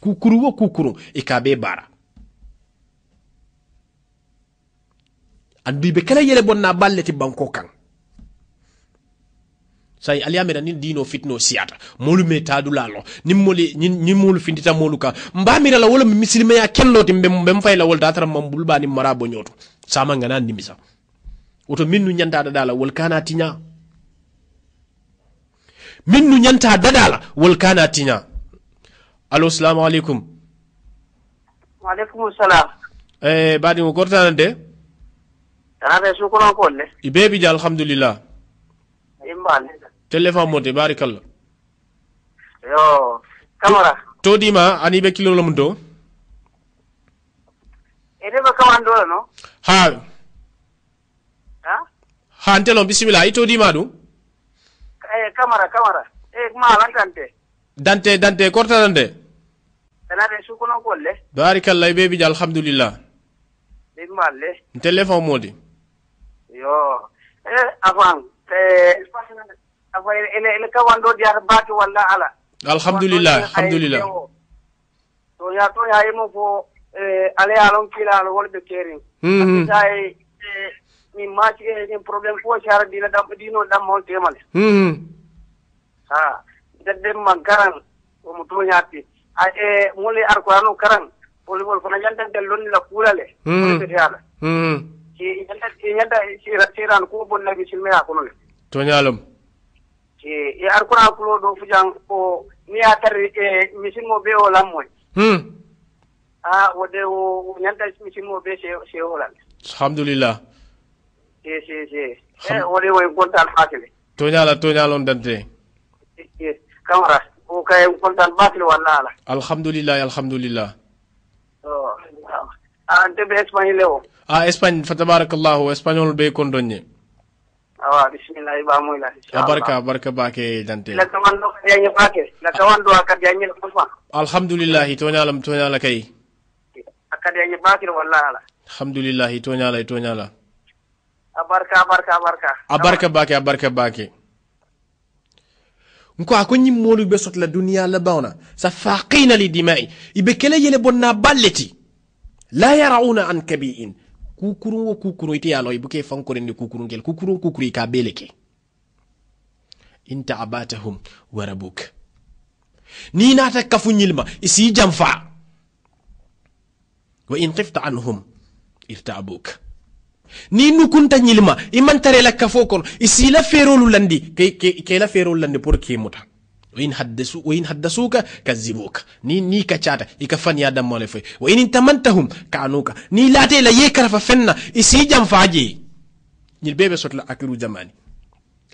kukuru ikabe bara andu be kala yele bonna balleti banko kan say aliyameda ni dino fitno siata molu me tadulalo ni molu findita molu ka mbamira la wala misilme ya kelloti mbem fayla wol tatara mambulba ni marabo nyoto sama ngana nimisa oto minnu nyanta dadala wol kana tinya minnu nyanta dadala wol kana tinya allo assalamu alaikum wa alaikum assalam badi mo gortanande tanabe sukuron kolle ibebi ja alhamdulillah imbal téléphone monte barakallah yo camera to dima ani be kilo lamundo ede ba kamando no ha antelo bismillah ito dima du camera ma lantante dante korta dante tanabe sukuron kolle barakallah ibebi ja alhamdulillah imbal téléphone monte yo avant ele kawando diar batu walla ala alhamdulillah to ya yimo fo ale alon kila wol be kering sai mi machi ni problem fo chara dino dam mol temal ha dedde magaran o mo to nyati mole arquranu karan wol fona janta del lonni la kulale be tiala ki yanda siran ko bonna bi silme ha kono to nyalom e arquranu ko do fujang ko ni atar misin mo be o lamoy wode o nyanta misin mo be se o lan alhamdulillah wode o gontal fakele to nyalon dante Camara o kay kontaan baati wala ala alhamdulillah alhamdulillah ante be Espagne lewo Espagne fa tabarakallahu espagnol be kondonye awa bismillah ba moy la barka bake dante la kamando yañe bake la kawando akad yañe ko fa alhamdulillah toñala kay akad yañe bake wala ala alhamdulillah toñala abarka bake nko akoni molu be sot la dunya la bawna safaqina li dima'i ibe kele yele bonna balleti la yarauna an kabi'in kukuru ite yalo ibuke fankore ni kukuru ka beleke inta abatahum warabuk ni nata kafu nyilma isi jamfa wa in qifta anhum irtabuk ni nukunta nyilma imantare la kafo kon isi la ferolu landi ke la ferolu landi pour kimuta wa in haddasuka kazibuka ni kachata ikafani ya damu le fay wa in tamantahum kanuka ni late la yekara fa fenna isi jam faaje nyil bebe sot la akiru jamani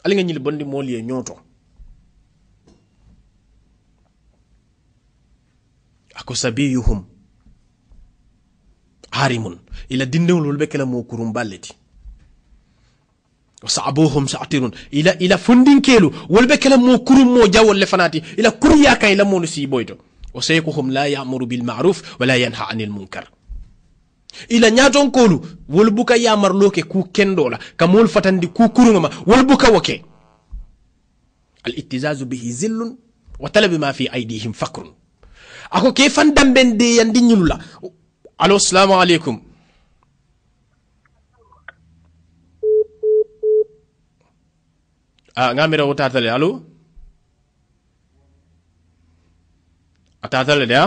ali nga nyil bondi moliye nyoto ako sabiyuhum harimun ila dindewul be kala mo kurum balleti وصعبوهم ساعترون الى فندين كيلو والبكلا مو كرم مو جاول لفناتي الى كريا كاي لمو نسيبويتو وسيكهم لا يأمر بالمعروف ولا ينهى عن المنكر الى نياتون كولو والبوكا يامر لوكي كو كندولا كمول فتاندي كو كورما والبوكا وكي الاتزاز به ذل وطلب ما في ايديهم فقر اكو كيف ندمبن دي ياندي نيلولا الو السلام عليكم ngamira wotatale allo atatale dia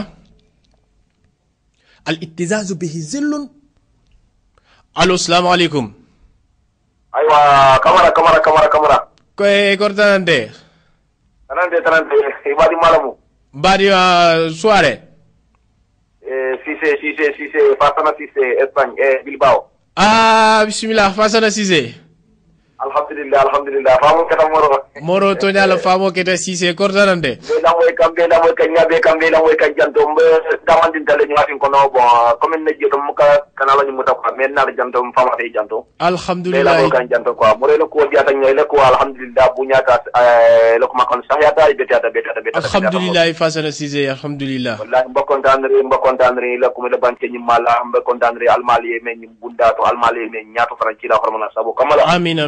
al-ittizaz bihi zillun allo assalamu alaikum aywa kamara ko kortanante tanante ibadi malamu badi soirée Cissé Fasana Cissé Espagne Bilbao bismillah Fasana Cissé alhamdulillah famo kata moro to nyala famo keta Cissé kortanante la moy kambe janto mbe damandin tale ñu atin ko no bon comme ne jeto muka kanala ñu muta ko men na janto fama tay janto alhamdulillah la kan janto ko mo le ko diata ñoy le ko alhamdulillah bu ñata le ko makon sahiyata beta alhamdulillah Fasana Cissé alhamdulillah wallahi mbokondandri la ko le banke ñi mala mbokondandri almali men ñi bunda to almali men ñaato faranci la hormona sabo kamala amin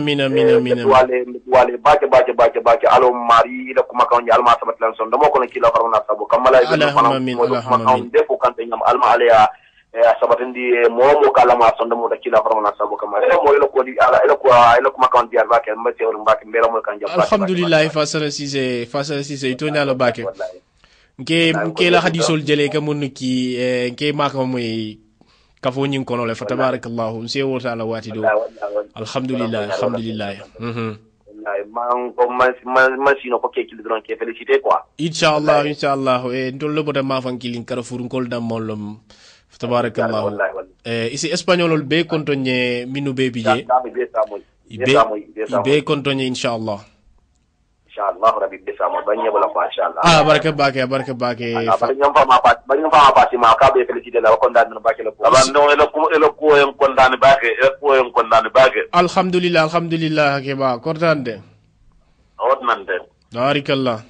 wale baake alo mari la kuma kan alma sabat lan son damo ko ne kila farona sabo kamala amin defo kan nyam alma alaya sabatindi momo kala ma son damo da kila farona sabo kamala mo ilo ko di ala ilo kuma kan diar baake mbati or baake mbela mo kan jam alhamdulillah Fasana Cissé ito nyalo baake nke la hadisol jele ka mun ki nke maka moy kafo nyin kono le fa tabarakallahu nse wota ala wati do alhamdulillah man ko man sino ko kekil dron ke féliciter quoi inshallah ndol lobo da ma fan kilin Carrefour ngol dam mollom fa tabarakallahu isi espagnol be kontonye minu be bije be kontonye inshallah rabbi besamo banye bala ko inshallah baraka bake bañu fama pasi ma ka be féliciter la ko ndan bake la ko abando elo ko en kondane bake alhamdulillah ke ba kortande nande barakallah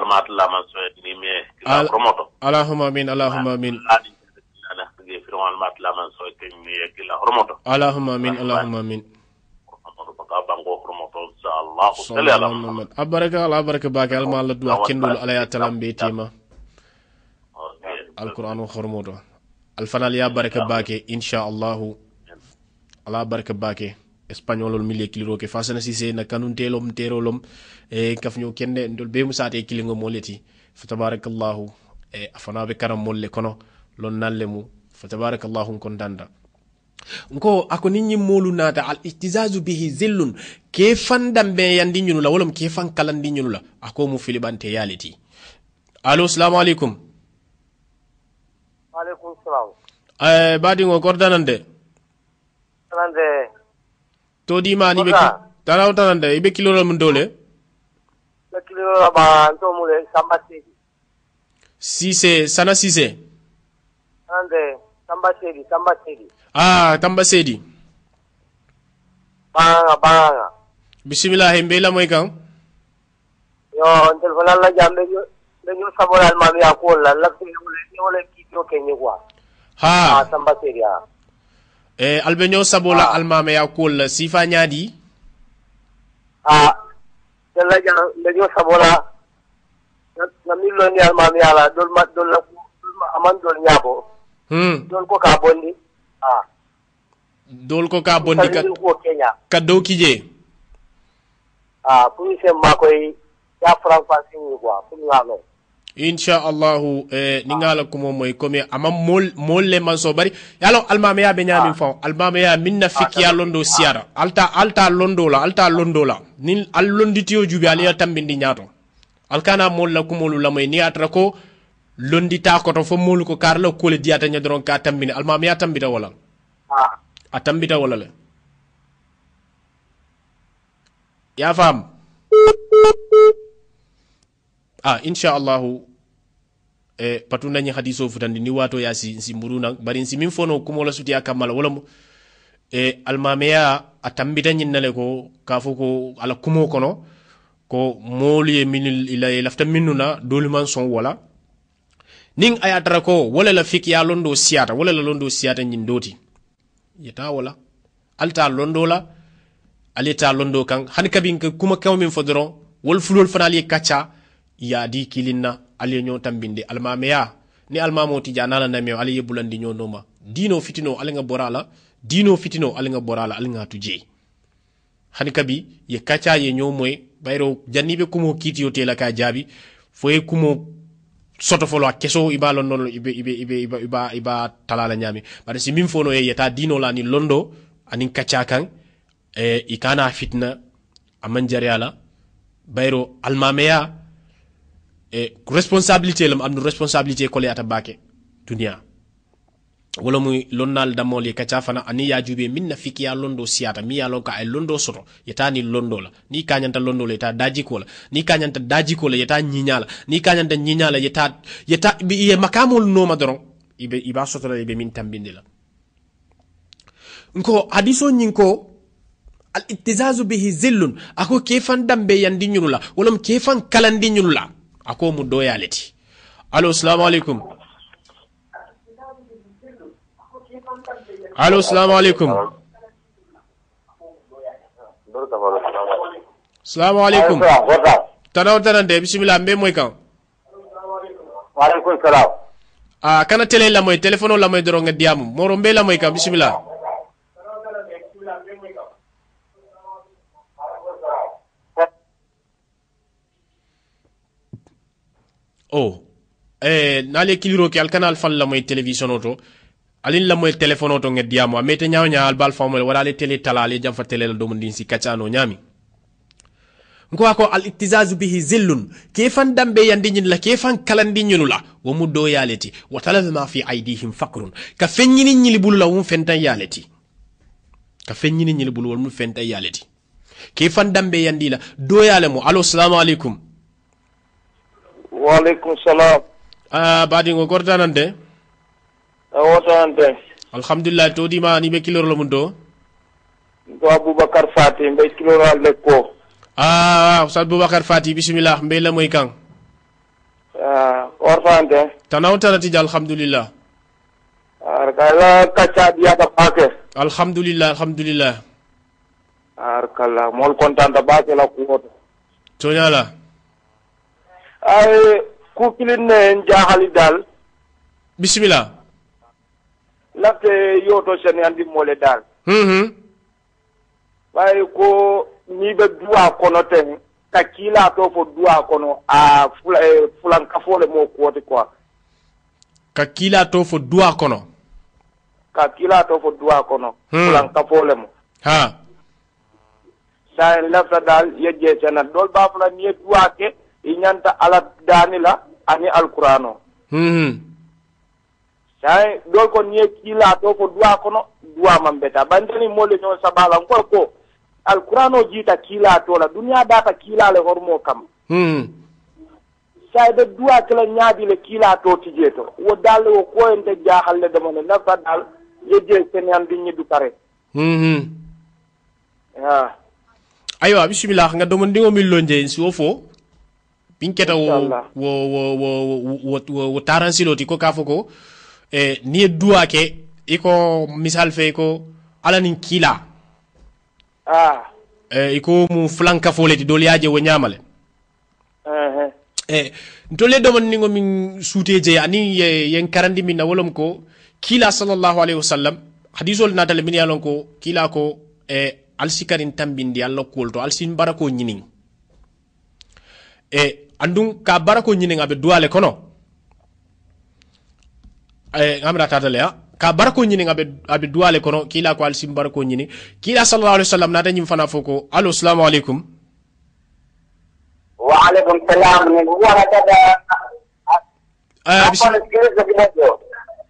almatullah man so ni me la promoto allahumma amin allahumma amin abaraka bake alma la duwa kendul ala ya talambe tima alquran khormodo alfanal ya baraka bake insha Allah ala baraka bake espagnolol mille kiliro ke Fasana Cissé na kanun telom terolom kafnyo kende ndol be musate kilingo moleti fa tabarakallahu afana be karam molle kono lon nallemu fa tabarakallahu kondanda nko ako ninyi molu nata al ihtizazu bihi zillun ke fandam be yandi nyunu la wolom ke fan kalandi nyunu la ako mu filibante yaliti allo assalamu alaikum salam badi ngo kordanande to di mani be tanante ibe kilo mun dole ba to mu le Samba Sise sana Sise ande Samba Sedi Tamba Sedi banga bismillah hembe la moy kan yo ontel fala la jambe yo dañu saboral ma ya ko la wala ki to kenyi kwa Samba Sedi albenyo sabola almame ya kol sifa nyadi dalla dañu sabola na millo ni almame ya la dol la aman dol nyabo dol ko ka bondi dol ko ka bondi ka do kije pour se ma koy ya franco sini quoi pour ngalo insha Allah ni ngala ko moy comme ama mol le man so bari yalo almame ya be nyami fon almame ya minna fikya londo siara alta londo la ni al londitiyo jubi ali tambindi nyato alkana mol la kumolu la moy ni atra ko londita ko to fo mol ko karlo ko le diata nya doron ka tambini almame ya tambita wala atambita wala le ya fam insha Allah patunda nyi hadiso futandi ni wato ya si mburuna bari si min fono kumo la suti akamala wala almameya atambita nyi nale ko kafuko ala kumo kono ko moli min ila lafta minuna doluman son wala ning ayatara ko wala la fik ya londo siata wala la londo siata nyi ndoti yeta wala alta londo la alita londo kan han kabin kuma kaw min fodron wol fulol fanali kacha ya di kilinna ali nyo tambinde almameya ni almamo tijana la nameo ali yebulandi nyo noma dino fitino ali nga borala ali nga tuje han kabi ye kacha ye nyo moy bayro jannibe kumo kiti hotela ka jabi foye kumo soto folo keso ibalo non iba talala nyami bare si min fono ye yeta dino la ni londo anin kacha kan ikana fitna amanjariala bayro almameya responsabilité lam am responsabilité ko le ata bake dunia wala muy lonnal damol ye kacha fana ani ya jube minna fikiya londo siata mi ya lonka ay londo soto yetani londo la ni kanyanta londo le ta daji ko la ni kanyanta daji ko la yeta nyinyala ni kanyanta nyinyala yeta bi makamul no madoron iba soto la be min tambinde la nko hadiso nyinko al ittizazu bihi zillun ako kefan dambe yandi nyulula wala kefan kalandi nyulula ako mu doyaleti allo assalamu alaikum allo assalamu alaikum assalamu alaikum tanante bismillah mbe moy kan wa alaikum salam kana tele la moy telephone la moy doro nga diamu moro mbe la moy kan bismillah nale kiliro ki al canal fal la moy television auto alin la moy telephone auto nged diamo amete nyaaw nyaal bal famol wala le tele talale jam fa tele la do mundin si kacano nyami ngwa ko al ittizazu bihi zillun kefan dambe yandi nyin la kefan kalandi nyunu la wo muddo yaleti wa talab ma fi aidihim faqrun ka fenyini nyili bulu la wum fentan yaleti wol mu fentan yaleti kefan dambe yandi la do yale mo allo assalamu alaikum wa alaikum salam badi ngo gortanante awotante alhamdulillah to dima ni be kilor lo mundo do Abubakar Fati mbe kilor le ko Ustaz Abubakar Fati bismillah mbe la moy kan orfante tanaw tarati alhamdulillah arkala kacha dia da pake alhamdulillah arkala mol kontanta bake la ko to nyala ay ku kilin ne jahali dal bismillah lafte yoto sen andi mole dal bay ko ni be duwa kono ten ka kila to fo duwa kono fulan kafole mo ko te quoi ka kila to fo duwa kono fulan kafole mo sa lafta dal yeje sen dol ba fulan ni duwa ke inyanta ala danila ani alqur'ano sai dol ko nie kila to ko dua kono dua mambeta bandani mole nyon sabala ko alqur'ano jita kila to la dunya data kila le hormo kam say be duwa kala nyaadi le kila to tijeto wo dal wo ko ente jaaxal le dama ne nafa dal yeje senen di ñi du pare aywa bismillah nga domo ndingo mi lonje si ofo pinketa wo taransiloti ko kafoko ni duwa ke iko misal fe ko alanin kila iko mu flanka foleti dol yaaje wo nyamale ntole do man ningo min suuteje ani yen karandi min wolom ko kila sallallahu alaihi wasallam hadithol natal min yalon ko kila ko alsikarin tambindi Allah kolto alsin barako nyinin andun ka barako nyinin abe duale kono ngamra tatale ya ka barako nyinin abe duale kono kila ko alsin barako nyini kila sallallahu alaihi wasallam nata nyim fana foko allo assalamu alaikum wa alaikum salam ni wa tada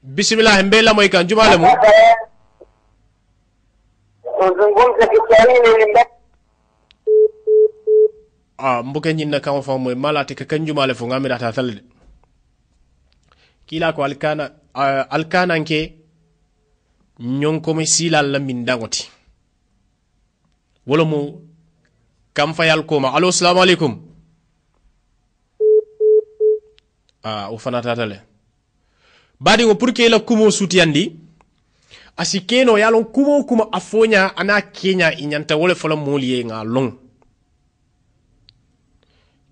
bismillah mbela moy kan jumale mo mbuke nyinna kan fa moy malati ka kan jumale fo ngamira ta talde kila ko alkana nke nyonko me silal la min dangoti wala mo kam fayal ko ma allo assalamu alaikum o fana tatale badi ngo pour que la kumo sutiandi asikeno yalon kumo kuma afonya ana kenya inyanta wala fala moliye nga long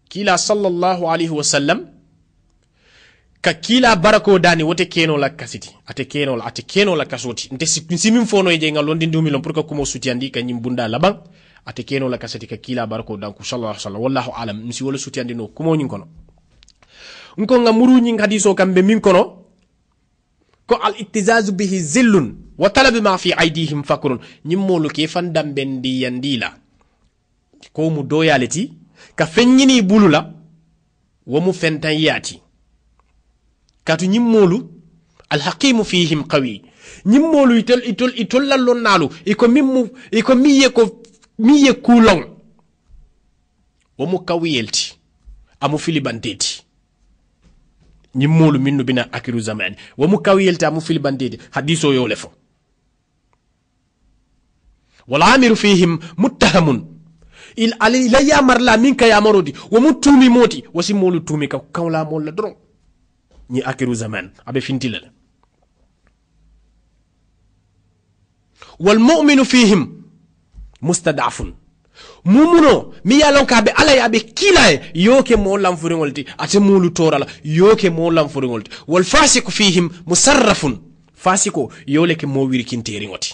kila sallallahu alaihi wasallam ka kila barako dani wote keno la kasiti ate keno la kasoti nte simin fono je nga londi ndumi lon pour que kumo sutiandi ka nyimbunda laban ate keno la kasiti ka kila barako dan ku sallallahu alaihi wasallam wallahu alam msi wala sutiandi no kumo nyin kono nko nga muru nyin hadiso kambe min kono ko al ittizazu bihi zillun wa talab ma fi aydihim fakrun nyimmolu ke fandam bendi yandila ko mu doyaleti ka fenyini bulula wa mu fentan yati katu nyimmolu al hakim fihim qawi nyimmolu itol lallon nalu iko miye kulong wa mu kawiyelti amu filibanteti nyimmolu minnu bina akiru zamani wa mu kawiyelta mu fil bandede hadiso yo lefo wal amiru fihim muttahamun il ali la yamar la minka ya marodi wa mutumi moti wasimolu tumi ka kawla mol la dron ni akiru zaman abe fintila wal mu'minu fihim mustadafun mumuno mi yalon ka be ala ya be kilaye yoke mo lam furingolti ate mulu torala yoke mo lam furingolti wal fasiku fihim musarrafun fasiko yoleke mo wirkinteringoti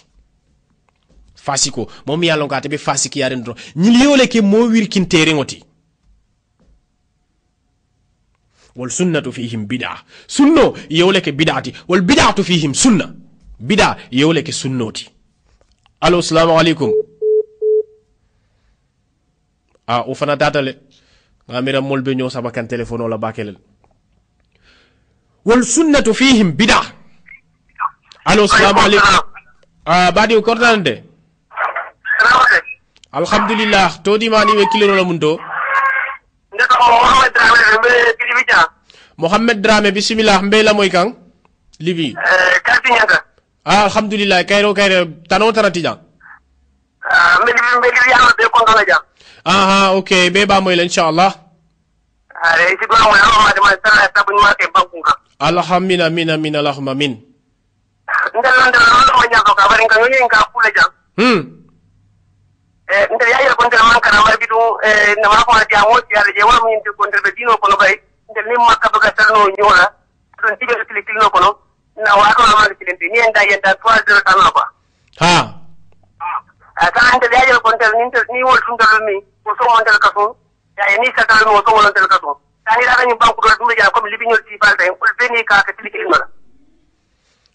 fasiko mo mi yalon ka te be fasiki yaren do nyil yoleke mo wirkinteringoti wal sunnatu fihim bid'ah sunno yoleke bid'ati wal bid'atu fihim sunna bid'a yoleke sunnoti allo assalamu alaikum o fana tatale ngamira molbe nyo saba kan telefono la bakelel wal sunnatu fihim bid'ah allo assalamu alaikum badi ko tande alhamdulillah to di mani we kiliro la munto Mohammed Drame bismillah mbela moy kan libi kaltinyaka alhamdulillah kayro tano taratijan mbeli yalla be ko ngala jam okay be ba moy inshallah are ci do mo ma ma tara ta buñ ma ke banku ka alhamdulillah min allahumma min ndal mo nyako ka bari nga ñu nga kula jam ndal ya yel ko ndal man kana war bidu na ma ko dia mo ci yalla je wala mu ñu ko ndal be dino ko no bay ndal ni makka bëgg salno ñola don ci be click no ko no na wa ko ma ci lenti ni enda yenda 3-0 tan ba aka ande ya yel ko ndal ni wol sun dal mi ko so mo ndal ka so ya ni sa dal mo so mo ndal ka so tani da ñu banku do dum ja comme libi ñol ci balde ko beni ka ka click no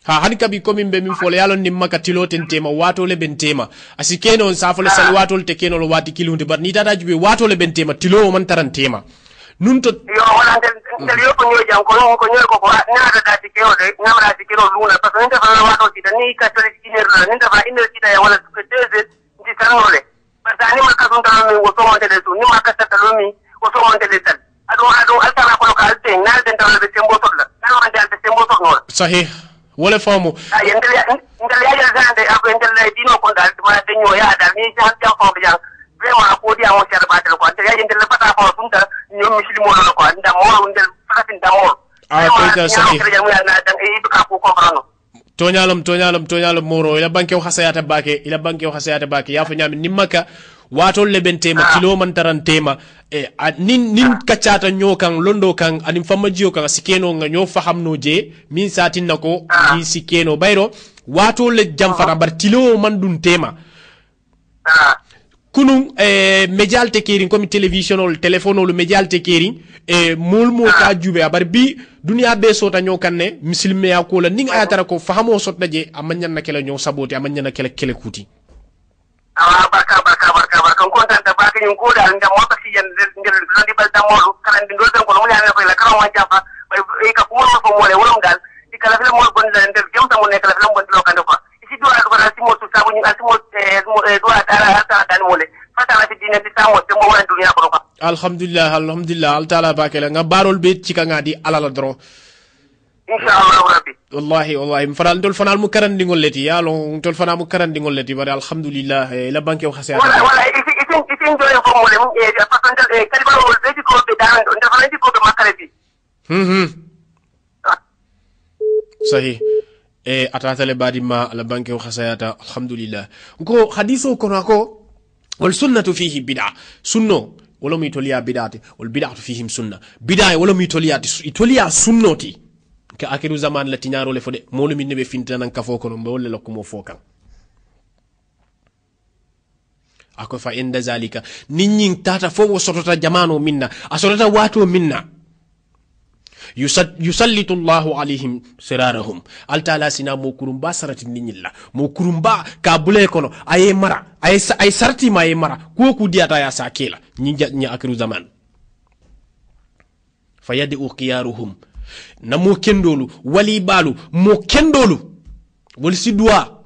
hani kabi komi be min fole yalon ni maka tiloten tema wato le ben tema asikeno on safole sal wato te keno lo wati kilunde bar ni tata jube wato le ben tema tilo man taran tema nun to yo wala ndel yo ko ñoy jam ko ñoy ko na da ti keno de ngamra ti keno luna parce que nda fa wato ti ni ka tole ti iner la nda fa iner ti da wala ko deze ti tanole parce que ni maka son tan mi wo so mo de tu ni maka ta talo mi wo so mo on deletal ado altara ko ka alte ngal den dal be tembo todla ngal on dal be tembo todno sahih wala famu yendel ya zande abo yendel dino ko dal ma de nyo ya dal ni jam jam ko biang vraiment ko dia on cher batel ko te yendel pata ko sunta ñom muslimo lo ko nda mo ndel fatin da mo ko ka sahih toñalam moro ila banke o hasayata bake ya fa nyami nimaka watol le bentema kilo man tarantema nin kacata nyokan londo kan anim famajiyo kan sikeno nga nyo fahamno je min satin nako ni sikeno bayro watol le jamfara bar tilo man dun tema kunun medial tekerin comme télévision ol téléphone ol medial tekerin mulmo ka jube abar bi dunia be sota nyokan ne muslime ya ko la ning ayatara ko fahamo sotna je amanyan na kele nyo saboti amanyan na kele kuti barka kontan ta baka ñun ko dal ngam mota ci yeen ngel londi bal ta molu kan ndi ndol tan ko mo ñame ko la kan wa jafa e ka ko mo ko mo le wolum dal di kala fi mo bon la ndel jëm ta mo nek la fi mo lo kan ko ci do ko dal ci mo su sabu ñu ci mo do dara ta dan mo le fata la fi dina di ta mo te mo wala dunya ko ko alhamdulillah al taala bakela nga barol be ci ka ngadi alala dro inshallah rabbi wallahi mfaral dol fanal mu karandi ngolleti ya lo tol fanal mu karandi ngolleti bari alhamdulillah la banque o xasse wala itin joye ko mo le mu façon de kaliba wol be ci ko be dan do dafa ci ko be makare bi sahih atata le badi ma la banque o xassayata alhamdulillah ko hadithu ko nako wal sunnatu fihi bid'a sunno wala mi toliya bid'ati wal bid'atu fihim sunna bid'a wala mi toliya sunnoti ka akiru zaman la tiñaro le fode molu min nebe fintanan ka foko no mbolle lokko mo fokan ako fa inda zalika ninyin tata fo sotota jamano minna asotota wato minna yusallitu Allahu alaihim sirarahum altala sina mo kurumba sarati ninyilla mo kurumba ka bule kono aye mara ay sarti ma aye mara ko ku diata ya sakela ni akiru zaman fayadi uqiyaruhum na mo kendolu wali balu mo kendolu wal sidwa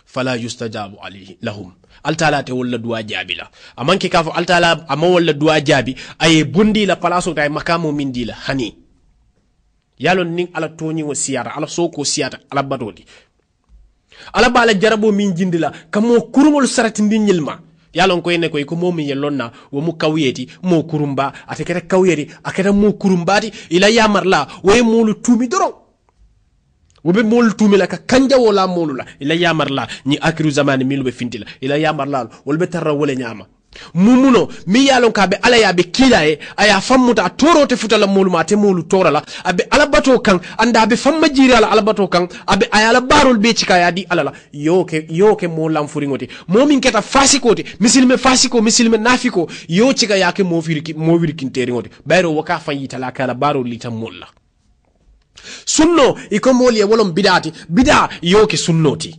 fala yustajabu alayhi lahum altala te wala duwa jabila amanke kafo altala ama wala duwa jabi ay bondi la palaso tay makamo min dila hani yalon ning ala toni wo siyata ala soko siyata ala badodi ala bala jarabo min jindila kamo kurumol sarati ndinyilma yalon ko ene ko mo mi yellonna wo mu kawyeti mo kurumba atekere kawyeti akata mo kurumbati ila yamarla way molu tumi doro wobe molu tumi la ka kanja wala molu la ila yamarla ni akiru zamani milu be fintila ila yamarla wolbe tarra wala nyama mumuno mi yalon ka be ala ya be kilaye aya fammuta toro te futala molu ma te molu torala abe ala bato kan anda be famma jiri ala bato kan abe ayala barol be cika ya di alala yoke mo lam furingote momin keta fasikote misilme nafiko yo cika yake mo wirkin teringote bayro waka fanyita la kala barol li tam molla sunno ikomoli e wolom bid'a yoke sunnoti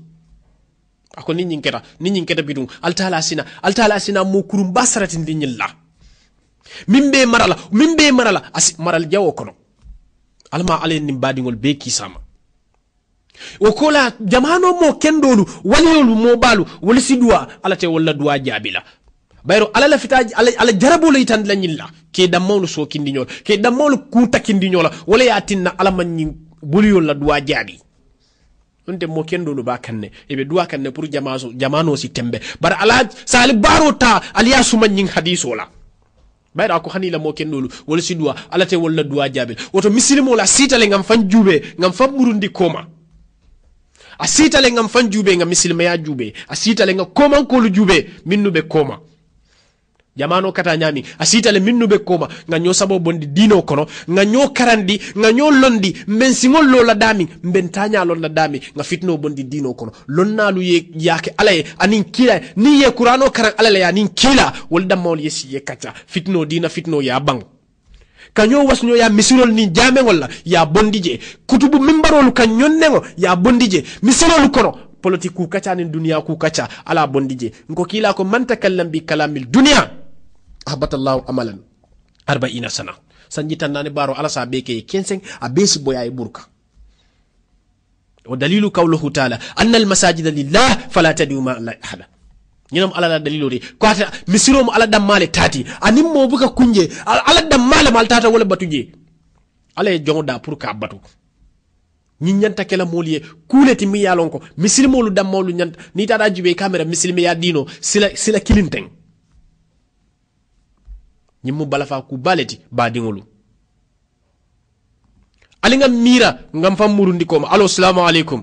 ako ninyin keta bidun altala sina mo kurum basaratin dinyilla mimbe marala maral jawo kono alma alen nim badingol be kisama o kola jamano mo kendolu waliyolu mo balu wala sidwa alate wala duwa jabila bayro ala la fitaji ala jarabo le tan lanyilla ke damawlu so kindiñol ke damawlu kuta kindiñola wala yatinna ala man buliyol la duwa jabi onde mo kendolu ba kanne ebe duwa kanne pour jamano si tembe bar ala sali barota aliya suma nyin hadiso la bayra ko hanila mo kendolu wala si duwa ala te wala duwa jabil woto misilimo la sitale ngam fan jube ngam fam burundi koma a sitale ngam fan jube ngam misilme ya jube a sitale ngam koma ko lu jube minnu be koma jamano kata nyami asitale minnu be koma nga nyo sabo bondi dino kono nga nyo karandi nga nyo londi men singol lo la dami mben tanya lo la dami nga fitno bondi dino kono lonnalu yake alaye anin kila ni ye qur'ano karan alale ya nin kila wol damol yesi ye kacha fitno dina fitno ya bang kanyo wasnyo ya misirol ni jame wala ya bondije kutubu mimbarolu kanyonnengo ya bondije misirol kono politiku kacha ni dunia ku kacha ala bondije nko kila ko man takallam bi kalamil dunia ahbatallahu amalan 40 sana sanjitan nani baro ala sa beke 15 abesi boya burka ودليل قوله تعالى أن المساجد لله فلا تدعوا مع الله أحدا ñinam ala la dalilo de ko ata misiro mo ala dammale tati anim mo buka kunje ala dammale mal tata wala batuje ala e jonda pour ka batu ñin ñanta kala moliye kuleti mi yalon ko misilmolu dammolu ñanta ni tata jube camera misilmi ya dino sila kilinteng ñim mu balafa ku baleti ba dingolu ali ngam mira ngam fam murundi ko allo assalamu alaikum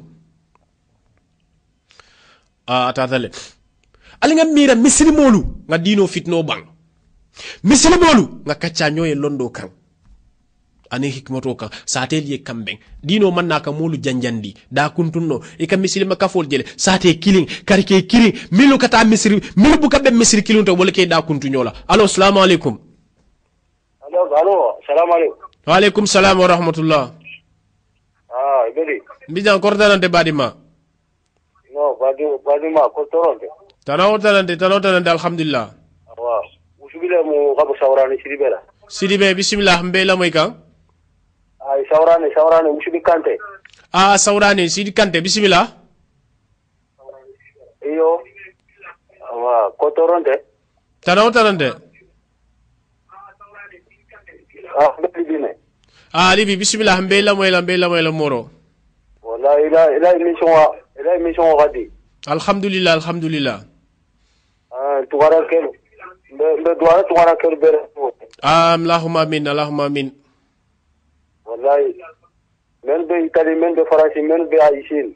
atatale ali ngam mira misilmolu nga dino fitno bang misilmolu nga kacca nyoye londo kan ane hikmato kan satel ye kamben dino manna ka molu janjandi da kuntunno e kam misilma kafol jele sate killing karike killing milu kata misri milu bu kabbe misri killing to wala ke da kuntunyola allo assalamu alaikum allo assalamu alaikum wa alaikum salam wa rahmatullah ibeli mbijan kortanante badima no badima ko toronte tanawtanante alhamdulillah wa usubile mu gabu sawrani sidibela sidibe bismillah mbela moy kan ay sawrani usubi kante sawrani sidi kante bismillah iyo wa ko toronte tanawtanante bine libi bismillah mbela moy moro wala ila mission wa gadi alhamdulillah tugara kelu be tugara kelu bere allahumma amin wallahi men be Italie men be France men be Aïchine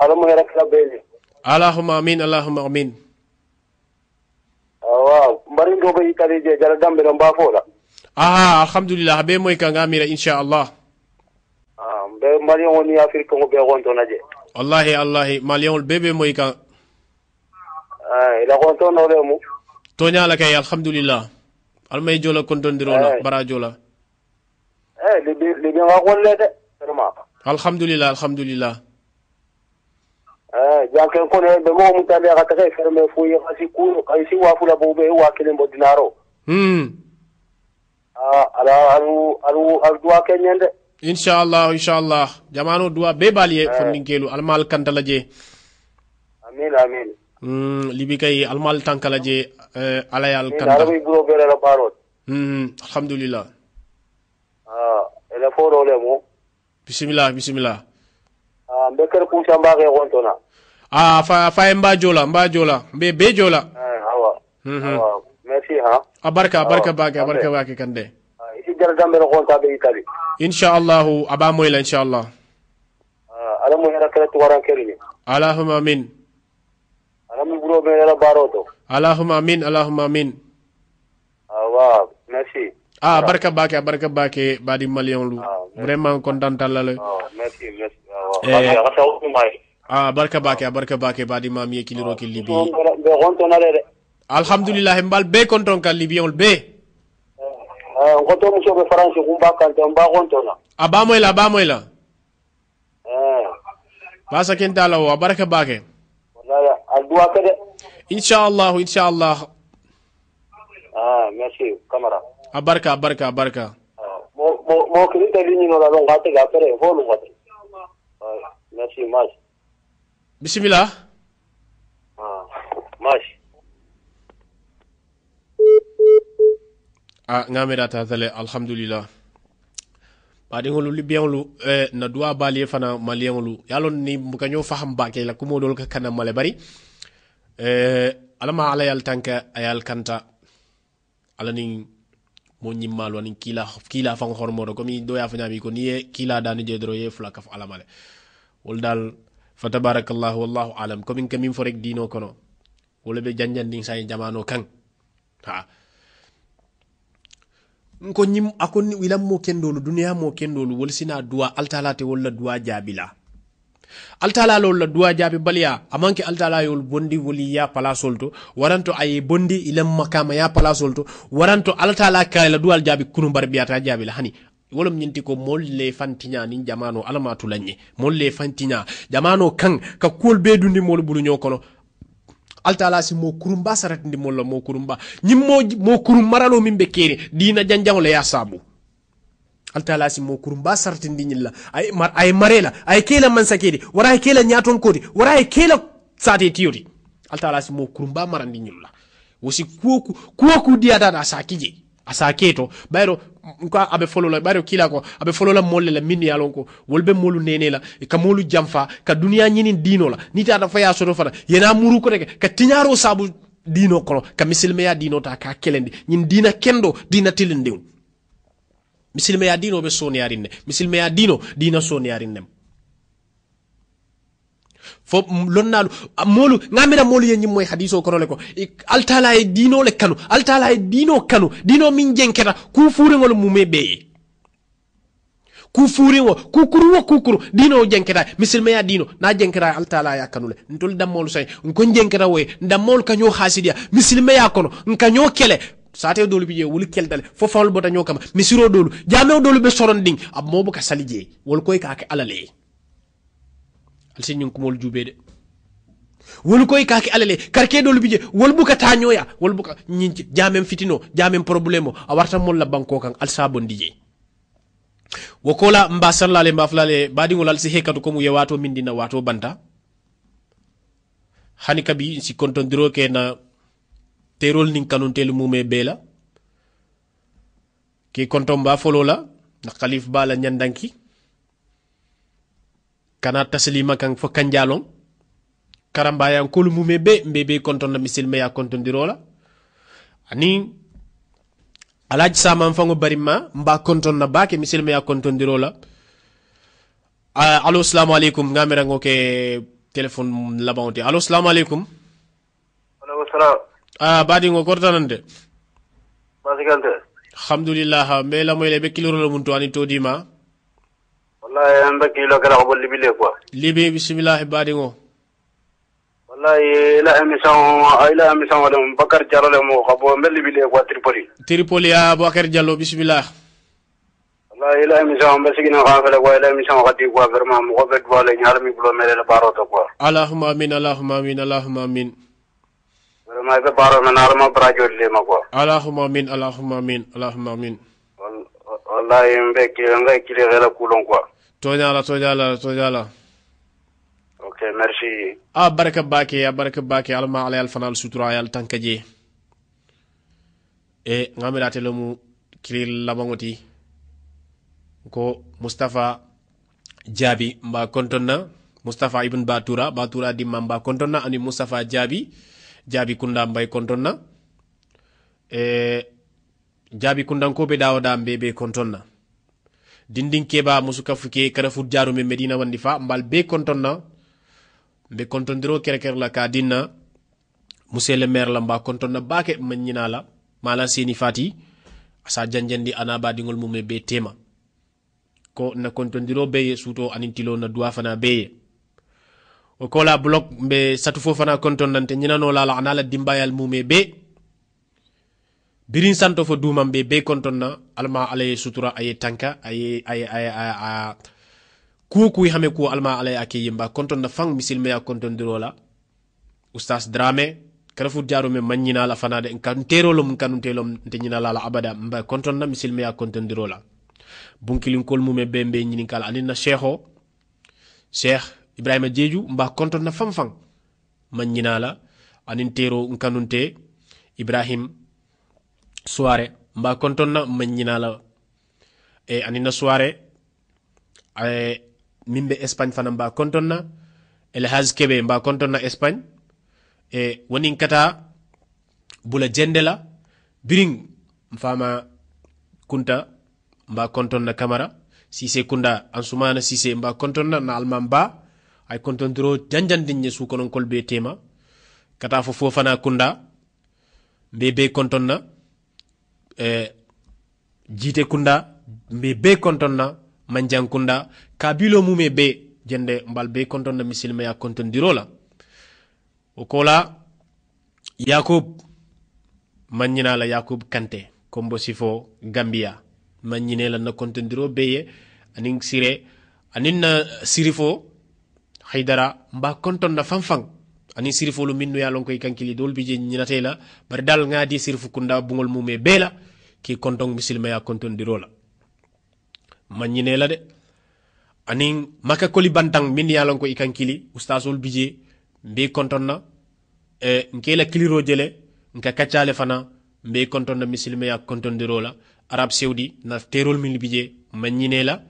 alamu hera kala bele allahumma amin mbari ndo be Italie je jara dambe no mbafola alhamdulillah be moy kan amira inshallah be mali woni Afrique ngo be gonto naje wallahi malion bebe moy kan ila gonto no lemu tonya la kay alhamdulillah almay jola kontondirola bara jola libi nga gollede vraiment alhamdulillah janken ko ne be mo mutale ga ta ferme fu yi asi ku asi wa fu la bo be wa kelen bo dinaro ala alu duwa kenyende inshallah jamano duwa be baliye fondinkelu almal kantala je amin libi kay almal tankala je alayal kanta arabi buro bere la barot alhamdulillah ela foro le mo bismillah be ker ku chamba ge gontona fa mba jola be jola merci ha barka bake kande isi jar dambe ro gonta be Italie inshallah aba moyla inshallah ala mo hera kala tuwaran kerini allahumma amin alamu buro be la baroto allahumma amin merci barka bake badi malion lu vraiment content talale merci barka bake badi mam yekiliro ki libi be gonto na le alhamdulillah mbal be konton kan libiol be ngoto muso be France kumba kan tamba gonto na aba moyla basa kentala wa barka bake wallahi adwa kede inshallah merci camara barka mo kirita lini no la longa te ga pere ho longa te merci mas bismillah mas ngamira tatale alhamdulillah badi ngolu libiyanlu na duwa bali fana maliyanlu yalon ni mukanyo faham bake la kumo dol ka kana male bari alama ala yal tanka ayal kanta alani mo nyimmal woni kila fa hormodo komi do ya fanya mi ko niye kila dani je dro ye flaka fa alamale wol dal fa tabarakallah wallahu alam komi kamin forek dino kono wala be janjandi say jamano kan ko nyim akon wilam mo kendolu duniya mo kendolu wol sina duwa altalate wala duwa jabila altala lol la duwa jabi baliya amanke altala yol bondi woli ya palasolto waranto ay bondi ilam makama ya palasolto waranto altala kay la duwal jabi kunu barbiyata jabi la hani wolom nyinti ko molle fantinya ni jamano alamatu lanye molle fantinya jamano kan ka kol be dundi mol bulu nyokono altala si mo kurumba sarat ndi mollo mo kurumba nyim mo kurum maralo mimbe keri dina janjang le ya sabu altala si mo kurumba sartindi ñilla ay marela ay kela mansakedi wara ay kela nyaton kodi wara ay kela sate tiyoti altala si mo kurumba marandi ñilla wosi kuoku diata da sakije asaketo bayro ko abe folola bayro kila ko abe folola molle la min yalon ko wolbe molu nene la ka molu jamfa ka duniya ñinin dino la ni tata faya sodo fana yena muru ko rek ka tiñaro sabu dino kono ka misilmeya dino ta ka kelendi ñin dina kendo dina tilindew misilmeya dino be soniyarinne misilmeya dina soniyarinnem fo lonnalu molu ngamira molu yenyi moy hadiso kono le ko altala e dino le kanu altala e dino kanu dino min jenketa ku fure ngol mume be ku fure wo ku kuru dino jenketa misilmeya dino na jenketa altala ya kanu le ntol damol say ko jenketa woy damol kanyo hasidia misilmeya kono nkanyo kele sate dolu biye wul keldale fo fawol bota nyokama misiro dolu jamew dolu be soron ding ab mobu ka salije wol koy ka ak alale alse ñun kumol jubede wol koy ka ak alale karke dolu biye wol buka tanyoya wol buka ñin jamem fitino jamem problemo a warta mol la banko kan alsa bondije wokola mba sallale mba flale badi ngol alse hekatu ko mu yewato mindina wato banta hani kabi si kontondiro ke na terol nin kanun telu mume bela ki kontomba folo la na khalif bala nyandanki kana taslima kan fo kanjalon karamba yan kolu mume be mbebe konton na misilme ya konton dirola ani alaj sama fango barima mba konton na bake misilme ya konton dirola allo assalamu alaikum ngamira ngoke telephone labonte allo assalamu alaikum alaikum salam badi ngo kortanante basigante alhamdulillah me la moy le be kiloro lo muntu ani todima wallahi amba kilo kala ko libi le quoi libi bismillah badi ngo wallahi la émission wala Bakar Diallo le mo xabo mel libi le quoi Tripoli ya Bakar Diallo bismillah wallahi la émission mba sigina xa fele quoi la émission xati quoi vraiment mo ko bet wala ñaar mi bulo mele la baroto quoi allahumma amin allahumma amin allahumma amin vraiment be baro na narma brajo le ma quoi allahumma amin allahumma amin allahumma amin wallahi mbe ki le gela kulon quoi tojala ok merci baraka bake alma ala al fanal sutura yal tankaje e ngamira telemu kiril labangoti ko Mustafa Jabi mba kontonna Mustafa ibn Batura di mamba kontonna ani Mustafa Jabi kunda mbay kontonna Jabi kundan ko be dawda mbebe kontonna dindin keba musuka fuke kara fu jarume Medina wandi fa mbal be kontonna be kontondiro kereker la ka dinna monsieur le maire la mba kontonna bake manyina la mala seni fati asa janjandi ana badingol mume be tema ko na kontondiro be suto anintilo na dua fana be o kola block be satu fofana kontonnante nyinano la anala dimbayal mume be birin santo fo dumam be kontonna alma alay sutura ay tanka ay kuy hame ko alma alay akay yimba kontonna fang misilme ya kontondiro la oustaz Dramé karafu jaro me manyina la fanade en kan terolum kanun telom tenyina la abada mba kontonna misilme ya kontondiro la bunkilin kol mume be nyini kala anina Cheikh Ibrahima Jeju mba kontonna fang manyina la anin tero kanunte Ibrahim Soare mba kontonna manyina la anina Soare mimbe Espagne fana mba kontonna El Haz Kebe mba kontonna Espagne wonin kata bula jendela biring mfama kunta mba kontonna Camara Sise kunda ansumana Sise mba kontonna na almamba ay kontondiro janjandinye su konon kolbe tema kata fo fana kunda mbebe kontonna jite kunda mbebe kontonna manjang kunda kabilo mume be jende mbal be kontonna misilme ya kontondiro la okola Yakub manyina la Yakub Kante kombo sifo Gambia manyine la na kontondiro beye anin sire anin na sirifo Haidara mba konton na fanfang ani sirifo lu minnu ya lon koy kankili dol bije nyinatela bar dal ngadi sirifu kunda bungol mume bela ki konton misilma ya konton dirola mañine la de anin maka koli bantang min yalon ko ikan kili ustasol bije mbe kontonna nkela kiliro jele nka kaccale fana mbe kontonna misilme ya kontondiro la arab saudi na terol min bije mañine la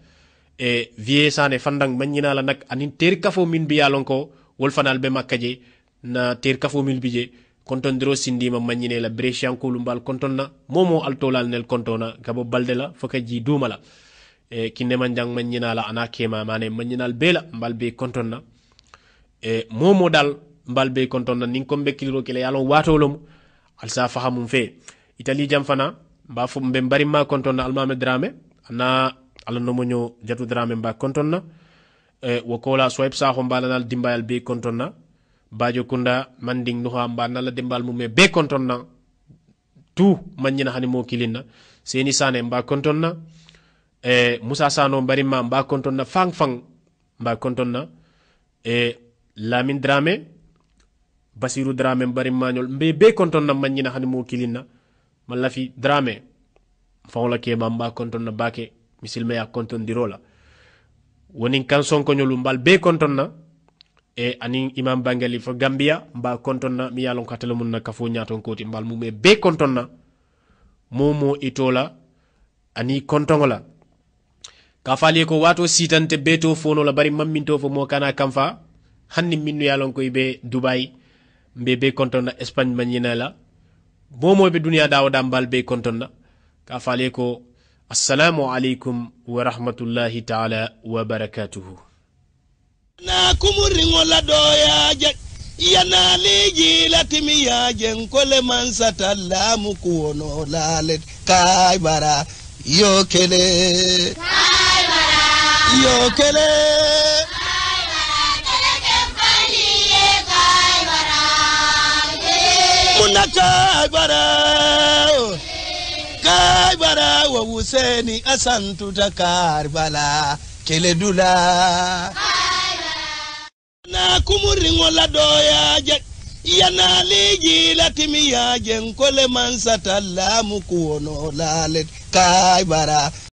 vie sane fandang mañina la nak anin ter kafo min bi yalon ko wol fanal be makkaje na ter kafo min bije kontondiro sindima mañine la brescian ko lumbal kontonna momo altolal nel kontona gabo balde la foka ji dumala kinne manjang mañina la ana kema mane mañinal bela mbal be kontonna momo dal mbal be kontonna nin kombe kiliro kele yalon watolum alsa fahamum fe itali jam fana mba fu mbe mbari ma kontonna almame drame ana ala no moño jatu drame mba kontonna wokola swipe sa ho mbalanal dimbayal be kontonna bajo kunda manding nuha mba nala dimbal mume be kontonna tu mañina hani mo kilinna seni sane mba kontonna Musa Sano mbari ma mba kontonna fang fang mba kontonna Lamin Drame Basiru Drame mbari mañol mbe be kontonna mañina hani mo kilinna malafi Drame fawla ke mba kontonna bake misilme ya konton dirola wonin kan sonko nyolu mbal be kontonna anin imam bangali fo Gambia mba kontonna mi yalon katale mun na kafo nyaton koti mbal mume be kontonna momo itola ani kontongola ka fali ko wato sitante beto fono la bari mamminto fo mo kana kamfa hanni minnu yalon ko be Dubai mbe be kontonna Espagne mañina la momo be duniya dawo dambal be kontonna ka fali ko assalamu alaikum wa rahmatullahi ta'ala wa barakatuhu na kumuringo la doya yana leji latimi ya jenkole mansata la mukuono lalet kai bara yo kele kai bara yo kele kai bara kele kempali kai bara muna kai bara wa Huseni asantu ta Karbala kele dula na kumuringo la doya yana leji latimi ya jenkole mansata la mukuono lalet kai bara